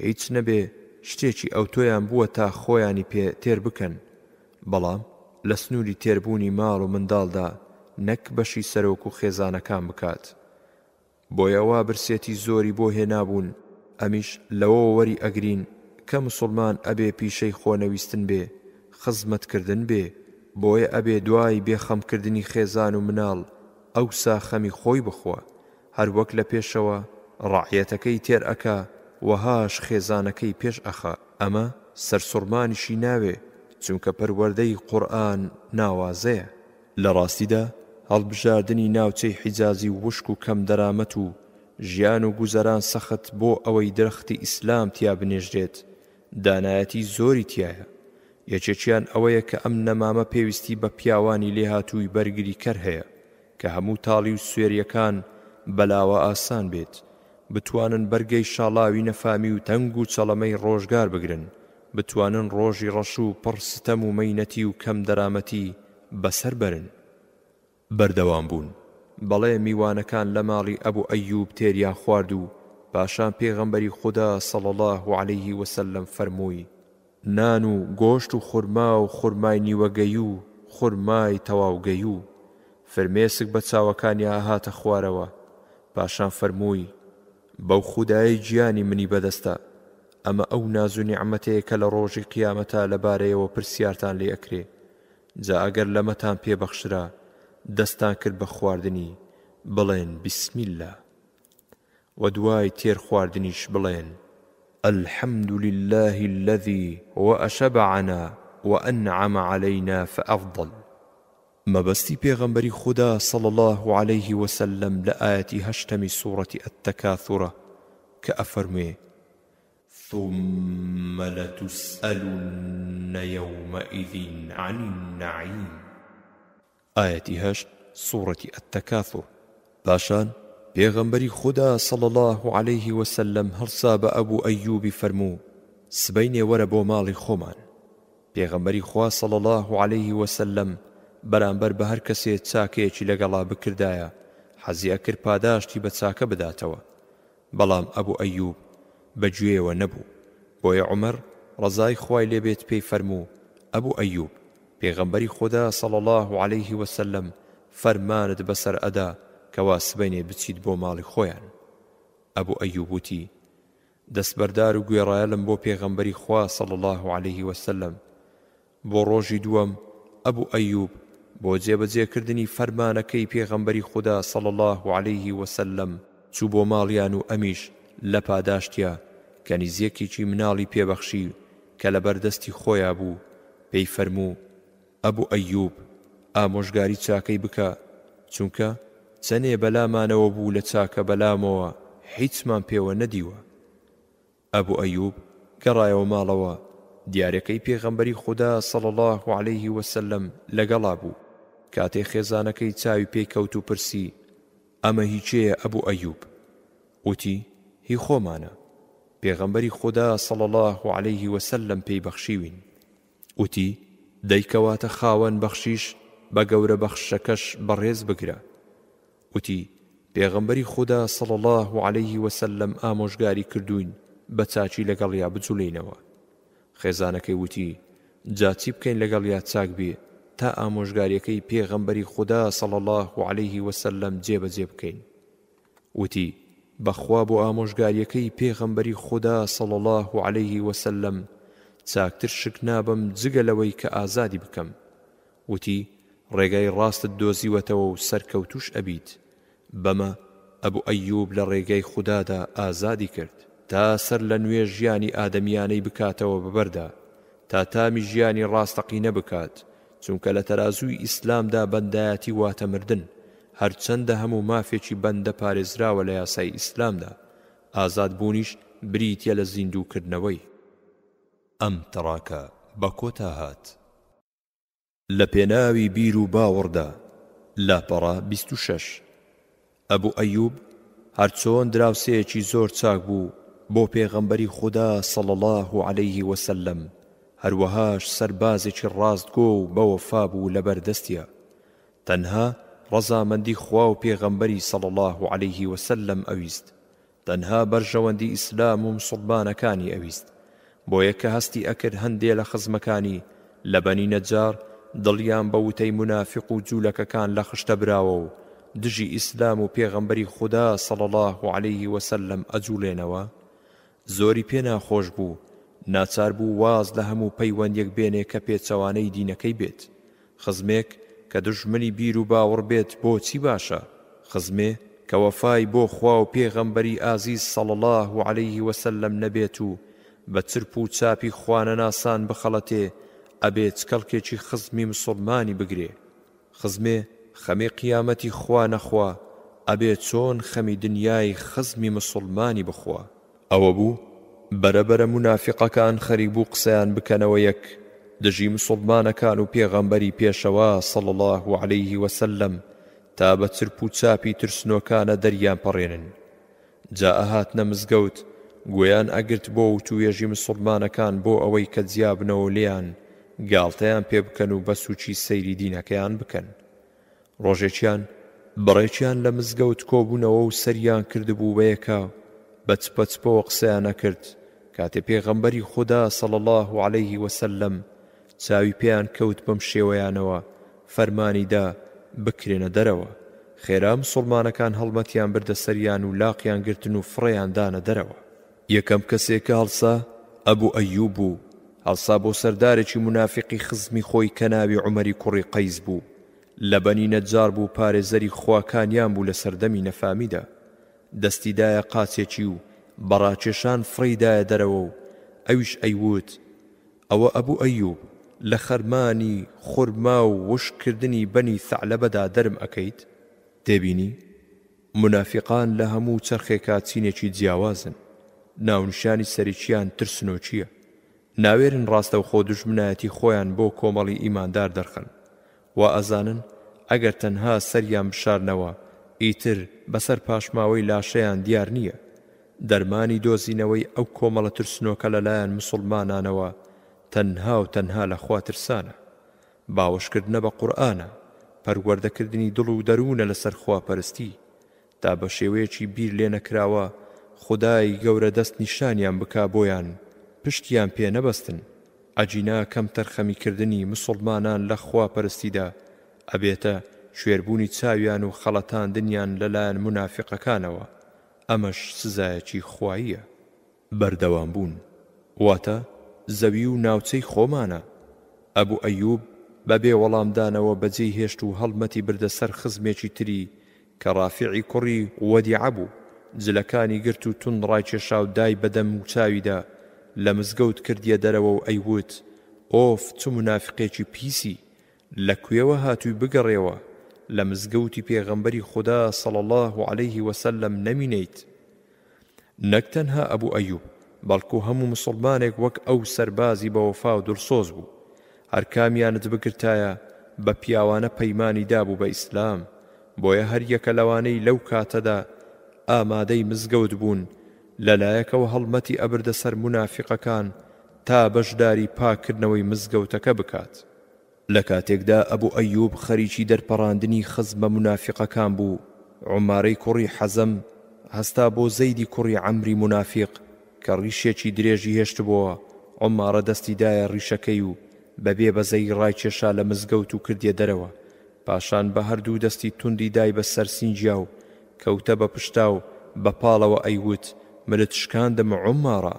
هیچ نەبێ شتێکی ئەوتۆیان بووە تا خۆیانی پێ تێر بکەن، بەڵام لە سنووری تێربوونی ماڵ و منداڵدا نەک بەشی سەرۆک و خێزانەکان بکات. بۆیە وا برسێتی زۆری بۆ هێنابوون، ئەمیش لەوە وەری ئەگرین کە مسلمان ئەبێ پیشەی خۆنەویستن بێ، خزمەتکردن بێ، بۆیە ئەبێ دوای بێخەمکردنی خێزان و مناڵ ئەوسا خەمی خۆی بخوا، هەر وەک لە پێشەوە ڕاعیەتەکەی تێر ئەکا وەهاش خێزانەکەی پێش ئەخا. ئەمە سەرسوڕمانیشی ناوێ، چونکە پەروەردەی قورئان ناوازەیە. لە ڕاستیدا هەڵبژاردننی ناوچەی حیجازی وشک و کەم دەرامەت و ژیان و گوزەران سەخت بۆ ئەوەی درەختی ئیسلام تیا بنێژرێت دانایەتی زۆری تایە. یەکێکیان ئەوەیە کە ئەم نەمامە پێویستی بە پیاوانی لێهاتووی بەرگری کەر هەیە کە هەموو تاڵی و سوێریەکان بەلاوە ئاسان بێت، بتوانن بەرگەی شاڵاوی نەفامی و تەنگ و چەڵەمەی ڕۆژگار بگرن، بتوانن ڕۆژی ڕەش و پڕستەم و مەینەتی و کەم دەرامەتی بەسەر بەرن. بەردەوام بوون. بەڵێ میوانەکان لە ماڵی ئەبوو ئەیوب تێریان خوارد و پاشان پێغەمبەری خوددا صلی الله علیه وسلم فەرمووی: نان و گۆشت و خورما و خورمای نیوەگەی و خورمای تەواوگەی و فرمێسک بە چاوەکانیان هاتە خوارەوە. پاشان فەرمووی: بەو خودایەی گیانی منی بەدەستە، ئەمە ئەو ناز و نیعمەتەیە کە لە ڕۆژی قیامەتە لەبارەیەوە پرسیارتان لێ ئەکرێ. جا ئەگەر لەمەتان پێبەخشرا دەستان کرد بە خواردنی بڵێن بسم الله، و دوای تێر خواردنیش بڵێن الحمد لله الذي وأشبعنا وأنعم علينا فأفضل. مەبەستی پێغەمبەری خوددا صلی الله عليه وسلم لە ئاەتی 8 سوورەتی التەکاثورە کە ئەفەرموێ: ثم لتسألن يومئذ عن النعيم. ئاەتی 8 سوورەتی التەکاثور. پاشان پێغەمبەری خوددا صلی الله عليه وسلم هەڵسا بە ئەبوو ئەیوبی فەرموو: سبەینێ وەرە بۆ ماڵی خۆمان. پێغەمبەری خوا صلی الله عليه وسلم بەرامبەر بە هەر کەسێ چاکەیەکی لەگەڵا بکردایە حەزی ئەکرد پاداشتی بە چاکە بداتەوە، بەڵام ئەبوو ئەیوب بەگوێیەوە نەبوو. بۆیە عومەر ڕەزای خوای لێبێت پێی فەرموو: ئەبوو ئەیوب، پێغەمبەری خوددا صلی الله عليه وسلم فەرمانت بەسەر ئەدا کەوا سبەینێ بچیت بۆ ماڵی خۆیان. ئەبوو ئەیوب وتی: دەستبەردار و گوێڕایەڵم بۆ پێغەمبەری خوا صلی الله عليه وسلم. بۆ ڕۆژی دووەم ئەبوو ئەیوب بۆ جێبەجێکردنی فەرمانەکەی پێغەمبەری خوددا صلی الله عليه وسلم چوو بۆ ماڵیان و ئەمیش لە پاداشتیا کەنیزیەکێکی مناڵی پێبەخشی کە لە بەردەستی خۆیان بوو. پێی فەرموو: ئەبوو ئەیوب، ئامۆژگاری چاکەی بکە، چونکە چەنێ بەلامانەوە بوو لە چاکە بەلامەوە هیچمان پێوە نەدیوە. ئەبوو ئەیوب گەڕایەوە ماڵەوە، دیارەکەی پێغەمبەری خوددا صلی الله عليه وسلم لەگەڵا بوو. کاتێ خێزانەکەی چاوی پێی کەوت و پرسی: ئەمە هیچەیە ئەبوو ئەیوب؟ وتی: هی خۆمانە. پێغەمبەری خوددا صلی الله عليه وسلم پێی بەخشیوین. وتی: دەیکەواتە خاوەن بەخشیش بە گەورە بەخشەکەش بەڕێز بگرە. وتی: پێغەمبەری خوددا صلی الله عليه وسلم ئامۆژگاری کردوین بە چاچی لەگەڵیا بجوڵینەوە. خێزانەکەی وتی: جا چی بکەین لەگەڵیا چاک بێ تا ئامۆژگاریەکەی پێغەمبەری خوددا صلی الله عليه وسلم جێبەجێ بکەین. وتی: بەخوا بۆ ئامۆژگاریەکەی پێغەمبەری خوددا صلی الله عليه وسلم چاکتر شک نابم جگە لەوەی کە ئازادی بکەم. وتی: ڕێگای ڕاستت دۆزیوەتەوە و سەرکەوتوش ئەبیت. بەمە ئەبوو ئەیوب لە ڕێگای خوددادا ئازادی کرد تا سەر لە نوێ ژیانی ئادەمیانەی بکاتەوە بەبەردا، تا تامی ژیانی ڕاستەقینە بکات، چونکە لە تەرازووی ئیسلامدا بەندایەتی واتە مردن. هەرچەندە هەموو مافێکی بەندە پارێزراوە لە یاسای ئیسلامدا، ئازاد بوونیش بریتە لە زیندووکردنەوەی. ئەم تەڕاکە بە کۆتا هات. لە پێناوی بیر و باوەڕدا لاپەڕە 26. ئەبوو ئەیوب هەرچۆن دراوسەیەکی زۆر چاک بوو بۆ پێغەمبەری خوددا صلی الله عليه وسلم، هەروەهاش سەربازێکی ڕاستگۆ و بەوەفا بوو لە بەردەستیە. تەنها ڕەزامەندی خوا و پێغەمبەری صلی الله عليه وسلم ئەویست، تەنها بەرژەوەندی ئیسلام و مسڵمانەکانی ئەویست. بۆیە کە هەستی ئەکرد هەندێ لە خزمەکانی لە بەنی نەجار دڵیان بە وتەی منافق و جوولەکەکان لە خشتە براوە و دژی ئیسلام و پێغەمبەری خوددا صلی الله عليه وسلم ئەجوڵێنەوە، زۆری پێ ناخۆش بوو، ناچار بوو واز لە هەموو پەیوەندێک بێنێ کە پێچەوانەی دینەکەی بێت. خزمێک کە دژمنی بیر و باوەڕ بێت بۆچی باشە؟ خزمێ کە وەفای بۆ خوا و پێغەمبەری ئازیز صلی الله عليه وسلم نەبێت و بە چرپ و چاپی خوانەناسان بخەڵەتێ، ئەبێت کەڵکێکی خزمی مسلمانی بگرێ. خزمێ خەمی قیامەتی خوا نەخوا، ئەبێت چۆن خەمی دنیای خزمی مسلمانی بخوا. ئەوە بوو بەرەبەرە منافقەکان خەریک بوو قسەیان بکەنەوە یەک، دژی مسلمانەکان و پێغەمبەری پێشەوا صلی الله عليه وسلم تا بە چرپ و چاپی ترسنۆکانە دەریان پەڕێنن. جا ئەهاتنە مزگەوت گویان ئەگرت بۆ وتوێژی مسڵمانەکان بۆ ئەوەی کە جیابنەوە لێیان گاڵتەیان پێ بکەن و بە سوچی سەیری دینەکەیان بکەن. ڕۆژێکیان بڕێکیان لە مزگەوت کۆبوونەوە و سەریان کردبوو بە یەکا بە چپەچپەوە قسەیان نەکرد. کاتێ پێغەمبەری خوددا صلی الله عليه وسلم چاوی پێیان کەوت بەم شێوەیانەوە فەرمانیدا بکرێنە دەرەوە. خێرا مسڵمانەکان هەڵمەتیان بردە سەریان و لاقیان گرتن و فڕێیان دانە دەرەوە. یەکەم کەسێکە هەڵسا ئەبوو ئەیوب بوو. هەڵسا بۆ سەردارێکی منافقی خزمی خۆی کە ناوی عومەری کوڕی قەیس بوو. لە بەنی نەجار بوو پارێزەری خواکانیان بوو لە سەردەمی نەفامیدا. دەستیدایە قاچێکی و بەڕاکێشان فڕیدایە دەرەوە و ئەویش ئەیوت ئەوە ئەبوو ئەیوب لە خەرمانی خورما و وشکردنی بەنی ثەعلەبەدا دەرم ئەکەیت؟ تێبینی منافقان لە هەموو چەرخێکا چینێکی جیاوازن. ناونیشانی سەرچیان ترسنۆچیە. ناوێرن ڕاستەوخۆ دوژمنایەتی خۆیان بۆ کۆمەڵی ئیماندار دەرخن و ئەزانن ئەگەر تەنها سەریان بشارنەوە ئیتر بەسەر پاشماوەی لاشەیان دیار نییە. دەرمانی دۆزینەوەی ئەو کۆمەڵە ترسنۆکە لەلایەن مسڵمانانەوە تەنها و تەنها لە خوا ترسانە. باوەشکردنە بە قورئانە، پەروەردەکردنی دڵ و دەروونە لەسەر خواپەرستی تا بە شێوەیەکی بیر لێ نەکراوە خودای گەورە دەست نیشانیان بکا بۆیان پشتیان پێ نەبەستن. ئەجینا کەم تەرخەمیکردنی مسڵمانان لە خواپەرستیدا ئەبێتە شوێربوونی چاویان و خەڵەتاندنیان لەلایەن منافقەکانەوە. ئەمەش سزایەکی خواییە. بەردەوام بوون واتە زەوی و ناوچەی خۆمانە. ئەبوو ئەیوب بەبێ وەڵامدانەوە بەجێی هێشت و هەڵمەتی بردە سەر خزمێکی تری کە ڕافیعی کوڕی وەدیعە بوو. جلەکانی گرت و تون ڕایکێشا و دای بەدەم و چاویدا لە مزگەوت کردیە دەرەوە و ئەیوت ئۆف چ منافقێکی پیسی، لەکوێوە هاتووی بگەڕێەوە لە مزگەوتی پێغەمبەری خوددا صلی الله عليه وسلم نەمینەیت. نەک تەنها ئەبوو ئەیوب بەڵکو هەموو مسڵمانێک وەک ئەو سەربازی بە وەفا و دڵسۆز بوو. هەر کامیانت بگرتایە بە پیاوانە پەیمانی دابوو بە ئیسلام. بۆیە هەر یەکە لەوانەی لەو کاتەدا ئامادەی مزگەوت بوون لەلایەکەوە هەڵمەتی ئەبردە سەر منافقەکان تا بەشداری پاکردنەوەی مزگەوتەکە بکات. لە کاتێکدا ئەبوو ئەیوب خەریکی دەرپەڕاندنی خزمە منافقەکان بوو، عومارەی کوڕی حەزەم هەستا بۆ زەیدی کوڕی عەمری منافق کە ڕیشێکی درێژی هێشتبووە. عومارە دەستیدایە ڕیشەکەی و بەبێ بەزەی ڕایکێشا لە مزگەوت و کردیە دەرەوە. پاشان بە هەردوو دەستی توندی دای بە سەر سینجیا و کەوتە بە پشتا و بە پاڵەوە ئەیوت مرت شکاندم عومارە.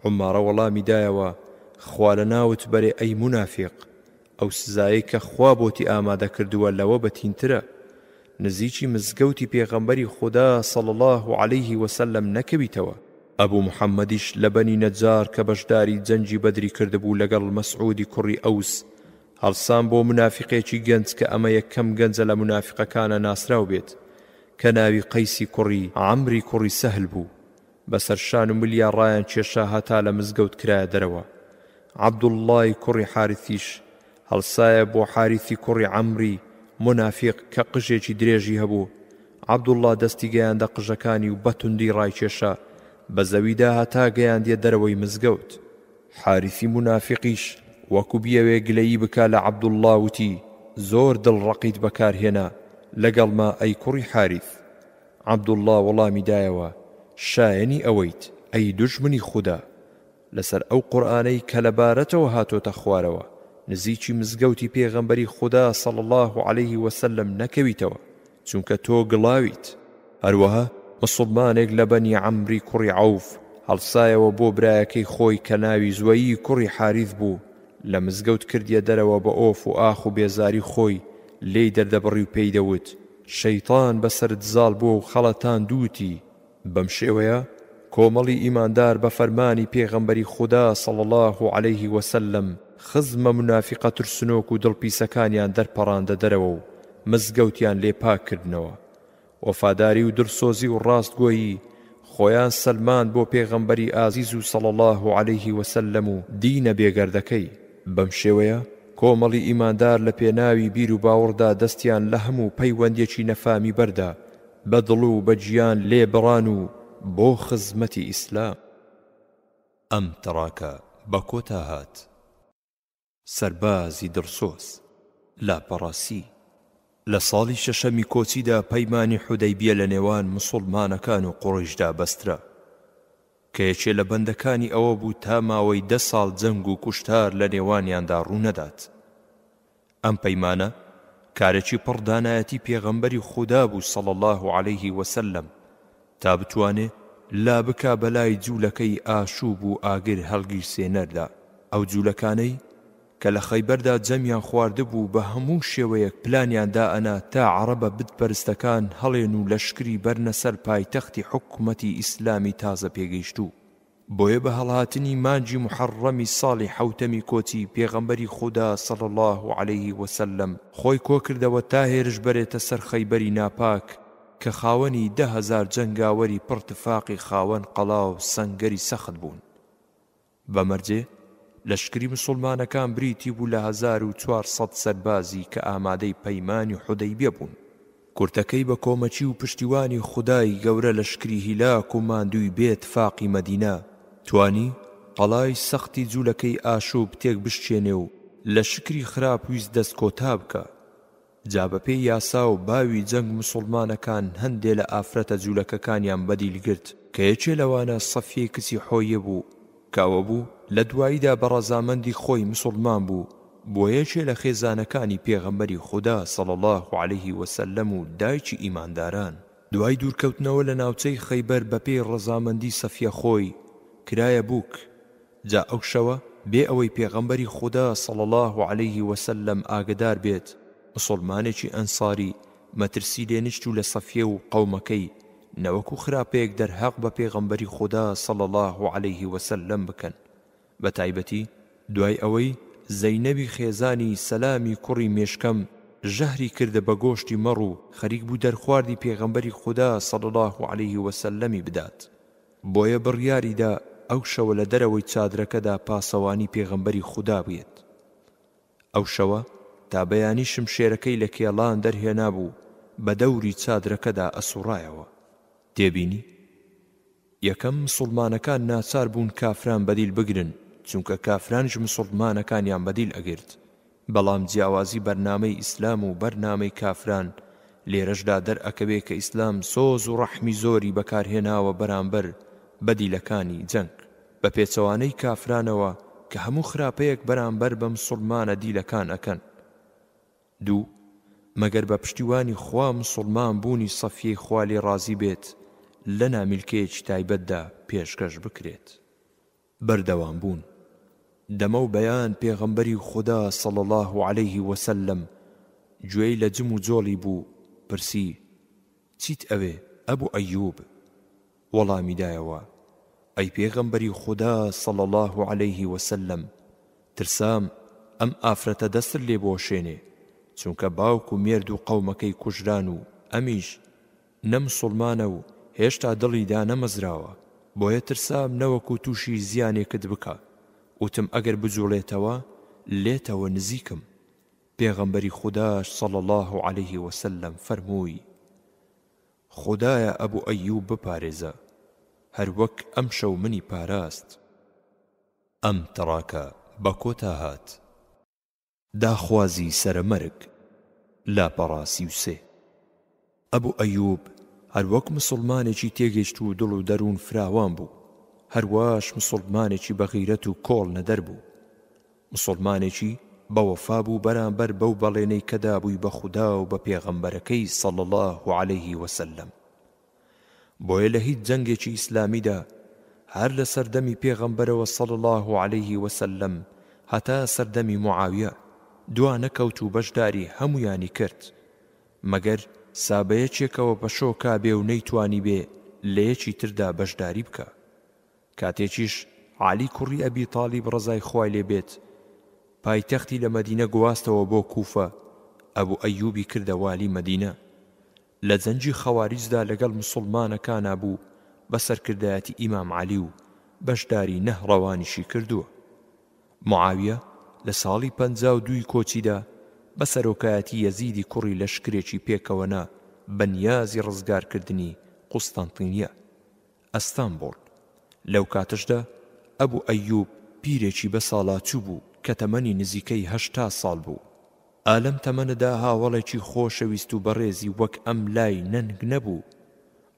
عومارە وەڵامی دایەوە خوا لە ناوت بەرێ ئەی منافق، ئەو سزایی کە خوا بۆتی ئامادە کردووە لەوە بەتینترە. نزیکی مزگەوتی پێغەمبەری خوددا صلی الله عليه وسلم نەکەویتەوە. ئەبوو محەممەدیش لە بەنی نەجار کە بەشداری جەنجی بەدری کردبوو لەگەڵ مەسعودی کوڕی ئەوس هەڵسان بۆ منافقێکی گەنج کە ئەمە یەکەم گەنجە لە منافقەکانە ناسراو بێت کە ناوی قەیسی کوڕی عەمری کوڕی سەهل بوو. بەسەر شان و ملیان ڕایان کێشا هەتا لە مزگەوت کرایە دەرەوە. عەبدوڵڵای کوڕی حارثیش هەڵسایە بۆ حارثی کوڕی عەمری منافق کە قژێکی درێژی هەبوو. عەبدوڵڵا دەستی گەیاندە قژەکانی و بەتوندی ڕایکێشا بە زەویدا هەتا گەیاندیە دەرەوەی مزگەوت. حارثی منافقیش وەکو بیەوێ گلەیی بکا لە عەبدوڵڵا وتی زۆر دڵڕەقیت بەکارهێنا لەگەڵما ئەی کوڕی حارث. عەبدوڵڵا وەڵامی دایەوە شایەنی ئەوەیت ئەی دوژمنی خوددا. لەسەر ئەو قورئانەی کە لەبارەتەوە هاتۆتە خوارەوە نزیکی مزگەوتی پێغەمبەری خوددا صلی الله عليه وسلم نەکەویتەوە چونکە تۆ گڵاویت. هەروەها مسڵمانێک لە بەنی عەمری کوڕی عەوف هەڵسایەوە بۆ برایەکەی خۆی کە ناوی زوەیی کوڕی حارث بوو لە مزگەوت کردیە دەرەوە بە ئۆف و ئاخ و بێزاری خۆی لێی دەردەبڕی و پێی دەوت شەیطان بەسرت زاڵ بووە و خەڵەتان دووتی. بەم شێوەیە کۆمەڵی ئیماندار بە فەرمانی پێغەمبەری خوددا صلی الله عليه وسلم خزمە منافقە ترسنۆک و دڵپیسەکانیان دەرپەڕاندە دەرەوە و مزگەوتیان لێ پاکردنەوە. وەفاداری و دڵسۆزی و ڕاستگۆیی خۆیان سەلمان بۆ پێغەمبەری ئازیز و صلی الله عليه وسلم و دینە بێگەردەکەی. بەم شێوەیە کۆمەڵی ئیماندار لە پێناوی بیر و باوەڕدا دەستیان لە هەموو پەیوەندێکی نەفامی بەردا بە دڵ و بە گیان لێبڕان و بۆ خزمەتی ئیسلام. ئەم تەڕاکە بە کۆتا هات. سەربازی دڵسۆز لاپەڕاسی لە ساڵی شەشەمی کۆچیدا پەیمانی حودەیبیە لە نێوان موسڵمانەکان و قوڕیشدا بەسترا کە یەکێ لە بەندەکانی ئەوە بوو تا ماوەی 10 ساڵ جەنگ و کوشتار لە نێوانیاندا ڕوو نەدات. ئەم پەیمانە کارێکی پڕ دانایەتی پێغەمبەری خودا بوو صلی الله علیه وسلم تا بتوانێ لا بکا بەلای جوولەکەی ئاشوب و ئاگر هەڵگیرسێنەردا. ئەو جوولەکانەی کە لە خەیبەردا جەمیان خواردبوو بە هەموو شێوەیەک پلانیاندا ئەنا تا عەرەبە بتپەرستەکان هەڵێن و لەشکری بەرنەسەر پایتەختی حکومەتی ئیسلامی تازە پێگەیشتوو. بۆیە بە هەڵهاتنی مانجی محەڕەمی ساڵی حەوتەمی کۆچی پێغەمبەری خودا صلی الله علیه وسلم خۆی کۆکردەوە تا هێرش بەرێتە سەر خەیبەری ناپاک کە خاوەنی 10,000 جەنگاوەری پڕتفاقی خاوەن قەڵا و سەنگەری سەخت بوون. بەمەرجێ لەشکری مسڵمانەکان بریتی بوو لە 1400 سەربازی کە ئامادەی پەیمانی حودەیبیە بوون. کورتەکەی بە کۆمەچی و پشتیوانی خودای گەورە لەشکری هیلاک و ماندووی بێت فاقی مەدینە توانی قەڵای سەختی جوولەکەی ئاشوب تێک بشکێنێ و لە شکری خراپ ویست دەست کۆتا بکە. جا بەپێی یاسا و باوی جەنگ مسڵمانەکان هەندێ لە ئافرەتە جوولەکەکانیان بەدیلگرت کە یەکێ لەوانە سەفیەی کچی حۆیە بوو کاوە بوو لە دواییدا بە ڕەزامەندی خۆی مسڵمان بوو بۆ یەکێ لە خێزانەکانی پێغەمبەری خودا صلی الله علیه وسلم و دایکی ئیمانداران. دوای دوورکەوتنەوە لە ناوچەی خەیبەر بەپێی ڕەزامەندی سەفیە خۆی کرایە بووک. جا ئەو شەوە بێ ئەوەی پێغەمبەری خودا صلی الله علیه وسلم ئاگدار بێت مسڵمانێکی ئەنساری مەترسی لێنشت و لە سەفیە و قەومەکەی نەوەکو خراپەیەک دەرهەق بە پێغەمبەری خودا صلی الله علیه وسلم بکەن. بە تایبەتی دوای ئەوەی زەینەبی خێزانی سەلامی کوڕی مێشکەم ژەهری کردە بە گۆشتی مەڕ و خەریک بوو دەرخواردی پێغەمبەری خودا صلی الله علیه وسلمی بدات. بۆیە بڕیاریدا ئەو شەوە لە دەرەوەی چادرەکەدا پاسەوانی پێغەمبەری خودا بێت. ئەو شەوە تا بەیانی شمشێرەکەی لە کێڵان دەرهێنا بوو بە دەوری چادرەکەدا ئەسوڕایەوە. تێبینی یەکەم مسڵمانەکان ناچار بوون کافران بەدیل بگرن چونکە کافرانش مسڵمانەکانیان بەدیل ئەگرت. بەڵام جیاوازی بەرنامەی ئیسلام و بەرنامەی کافران لێرەشدا دەرئەکەوێ کە ئیسلام سۆز و ڕەحمی زۆری بەکارهێناوە بەرامبەر بەدیلەکانی جەنگ بە پێچەوانەی کافرانەوە کە هەموو خراپەیەک بەرامبەر بە مسڵمانە دیلەکان ئەکەن. دوو مەگەر بە پشتیوانی خوا مسڵمان بوونی سەفیەی خوا لێ ڕازی بێت لە نامیلکەیەکی تایبەتدا پێشکەش بکرێت. بەردەوام بوون دەمە و بەیان پێغەمبەری خودا صلی الله علیه وسلم گوێی لە جم و جۆڵی بوو پرسی چیت ئەوێ ئەبوو ئەیوب؟ وەڵامی دایەوە ئەی پێغەمبەری خودا صلی الله علیه وسلم ترسام ئەم ئافرەتە دەستر لێ بۆشێنێ چونکە باوک و مێرد و قەومەکەی کوژران و ئەمیش نەمسڵمانە و هێشتا دڵیدا نەمەزراوە بۆیە ترسام نەوەکو تووشی زیانێکت بکە وتم ئەگەر بجوڵێتەوە لێتەوە نزیکم. پێغەمبەری خوداش صلی الله علیه وسلم فەرمووی خودایە ئەبوو ئەیوب بپارێزە هەر وەک ئەم شەو منی پاراست. ئەم تەڕاکە بە کۆتا هات. داخوازی سەرمەرگ لاپەڕاسی و سێ. ئەبوو ئەیوب هەر وەک مسڵمانێکی تێگەیشت و دڵ و دەروون فراوان بوو هەرواش مسڵمانێکی بەغیرەت و کۆڵ نەدەر بوو. مسڵمانێکی بەوەفا بوو بەرامبەر بەو بەڵێنەی کەدا بووی بە خودا و بە پێغەمبەرەکەی صلی الله علیه وسلم. بۆیە لە هیچ جەنگێکی ئیسلامیدا هەر لە سەردەمی پێغەمبەرەوە صلی الله علیه وسلم هەتا سەردەمی معاویە دوا نەکەوت و بەشداری هەمویانی کرد مەگەر سابەیەکێکەوە بەشۆ کابێ و نەیتوانی بێ لە یەکی تردا بەشداری بکە. کاتێکیش عەلی کوڕی ئەبی تاڵیب ڕەزای خوای لێ بێت پایتەختی لە مەدینە گواستەوە بۆ کوفە ئەبوو ئەیوبی کردە والی مەدینە. لە جەنگی خەواریجدا لەگەڵ مسڵمانەکانا بوو بە سەرکردایەتی ئیمام عەلی و بەشداری نەهڕەوانیشی کردووە. معاویە لە ساڵی 52 کۆچیدا بە سەرۆکایەتی یەزیدی کوڕی لەشکرێکی پێکەوەنا بەنیازی ڕزگارکردنی قوستەنتینیە ئەستانبوڵ. لەو کاتەشدا ئەبوو ئەیوب پیرێکی بە ساڵاچوو بوو کە تەمەنی نزیکەی 80 ساڵ بوو. ئالەم تەمەنەدا هاوڵێکی خۆشەویست و بەڕێزی وەک ئەم لای نەنگ نەبوو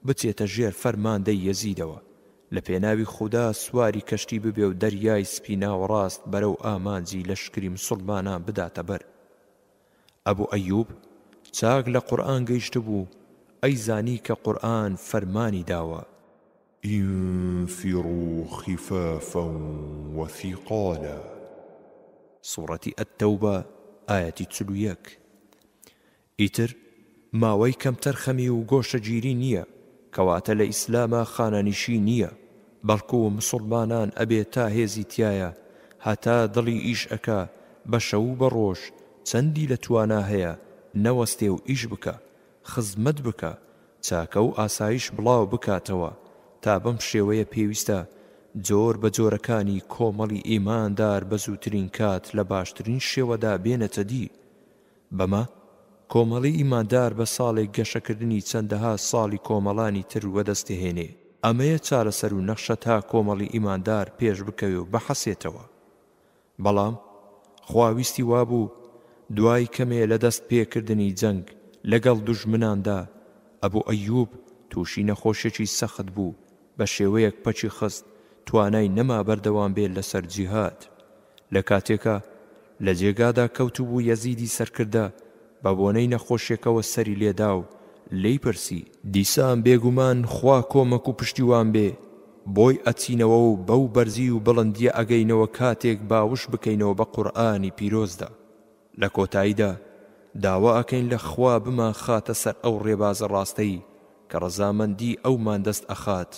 بچێتە ژێر فەرماندەی یەزیدەوە لە پێناوی خودا سواری کەشتی ببێ و دەریای سپی ناوەڕاست بەرەو ئامانجی لەشکری موسڵمانان بداتە بەر. ئەبوو ئەیوب چاک لە قورئان گەیشت بوو ئەیزانی کە قورئان فەرمانی داوە انفروا خفافا وثقالا. سوڕەتی ئەتتەوبە ئایەتی 41. ئیتر ماوەی کەمتەر خەمی و گۆشەگیری نییە کەواتە لە ئیسلامە خانەنیشی نییە بەڵکو و مسڵمانان ئەبێت تا هێزی تایە هەتا دڵی ئیش ئەکا بە شەو بە ڕۆژ چەندی لە توانا هەیە نەوەستێ و ئیش بکە خزمەت بکە چاکە و ئاسایش بڵاو بکاتەوە تا بەم شێوەیە پێویستە جۆر بە جۆرەکانی کۆمەڵی ئیماندار بە زووترین کات لە باشترین شێوەدا بێنێتە دی. بەمە کۆمەڵی ئیماندار بە ساڵێک گەشەکردنی چەندەها ساڵی کۆمەڵانی تر وەدەستێهێنێ. ئەمەیە چارەسەر و نەخشە تا کۆمەڵی ئیماندار پێش بکەوێ و بەحەسێتەوە. بەڵام خواویستی وابوو دوای کەمێ لە دەست پێکردنی جەنگ لەگەڵ دوژمناندا ئەبوو ئەیوب تووشی نەخۆشێکی سەخت بوو بە شێوەیەک پەچی خست توانای نەما بەردەوام بێت لەسەر جیهاد. لە کاتێکە لە جێگادا کەوتوبوو یەزیدی سەرکردە بە بۆنەی نەخۆشیەکەوە سەری لێدا و لێی پرسی دیسان بێگومان خوا کۆمەک و پشتیوان بێ بۆی ئەچینەوە و بەو بەرزی و بڵندیە ئەگەینەوە کاتێک باوش بکەینەوە بە قورئانی پیرۆزدا. لە کۆتاییدا داوا ئەکەین لە خوا بمان خاتە سەر ئەو ڕێبازە ڕاستەی کە ڕەزامەندی ئەومان دەست ئەخات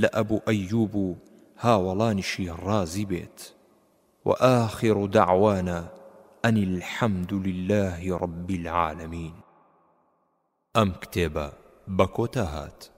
لە ئەبوو ئەیوب و هاوڵانیشی ڕازی بێت. وآخر دعوانا أن الحمد لله رب العالمين. ئەم کتێبە بە کۆتا هات.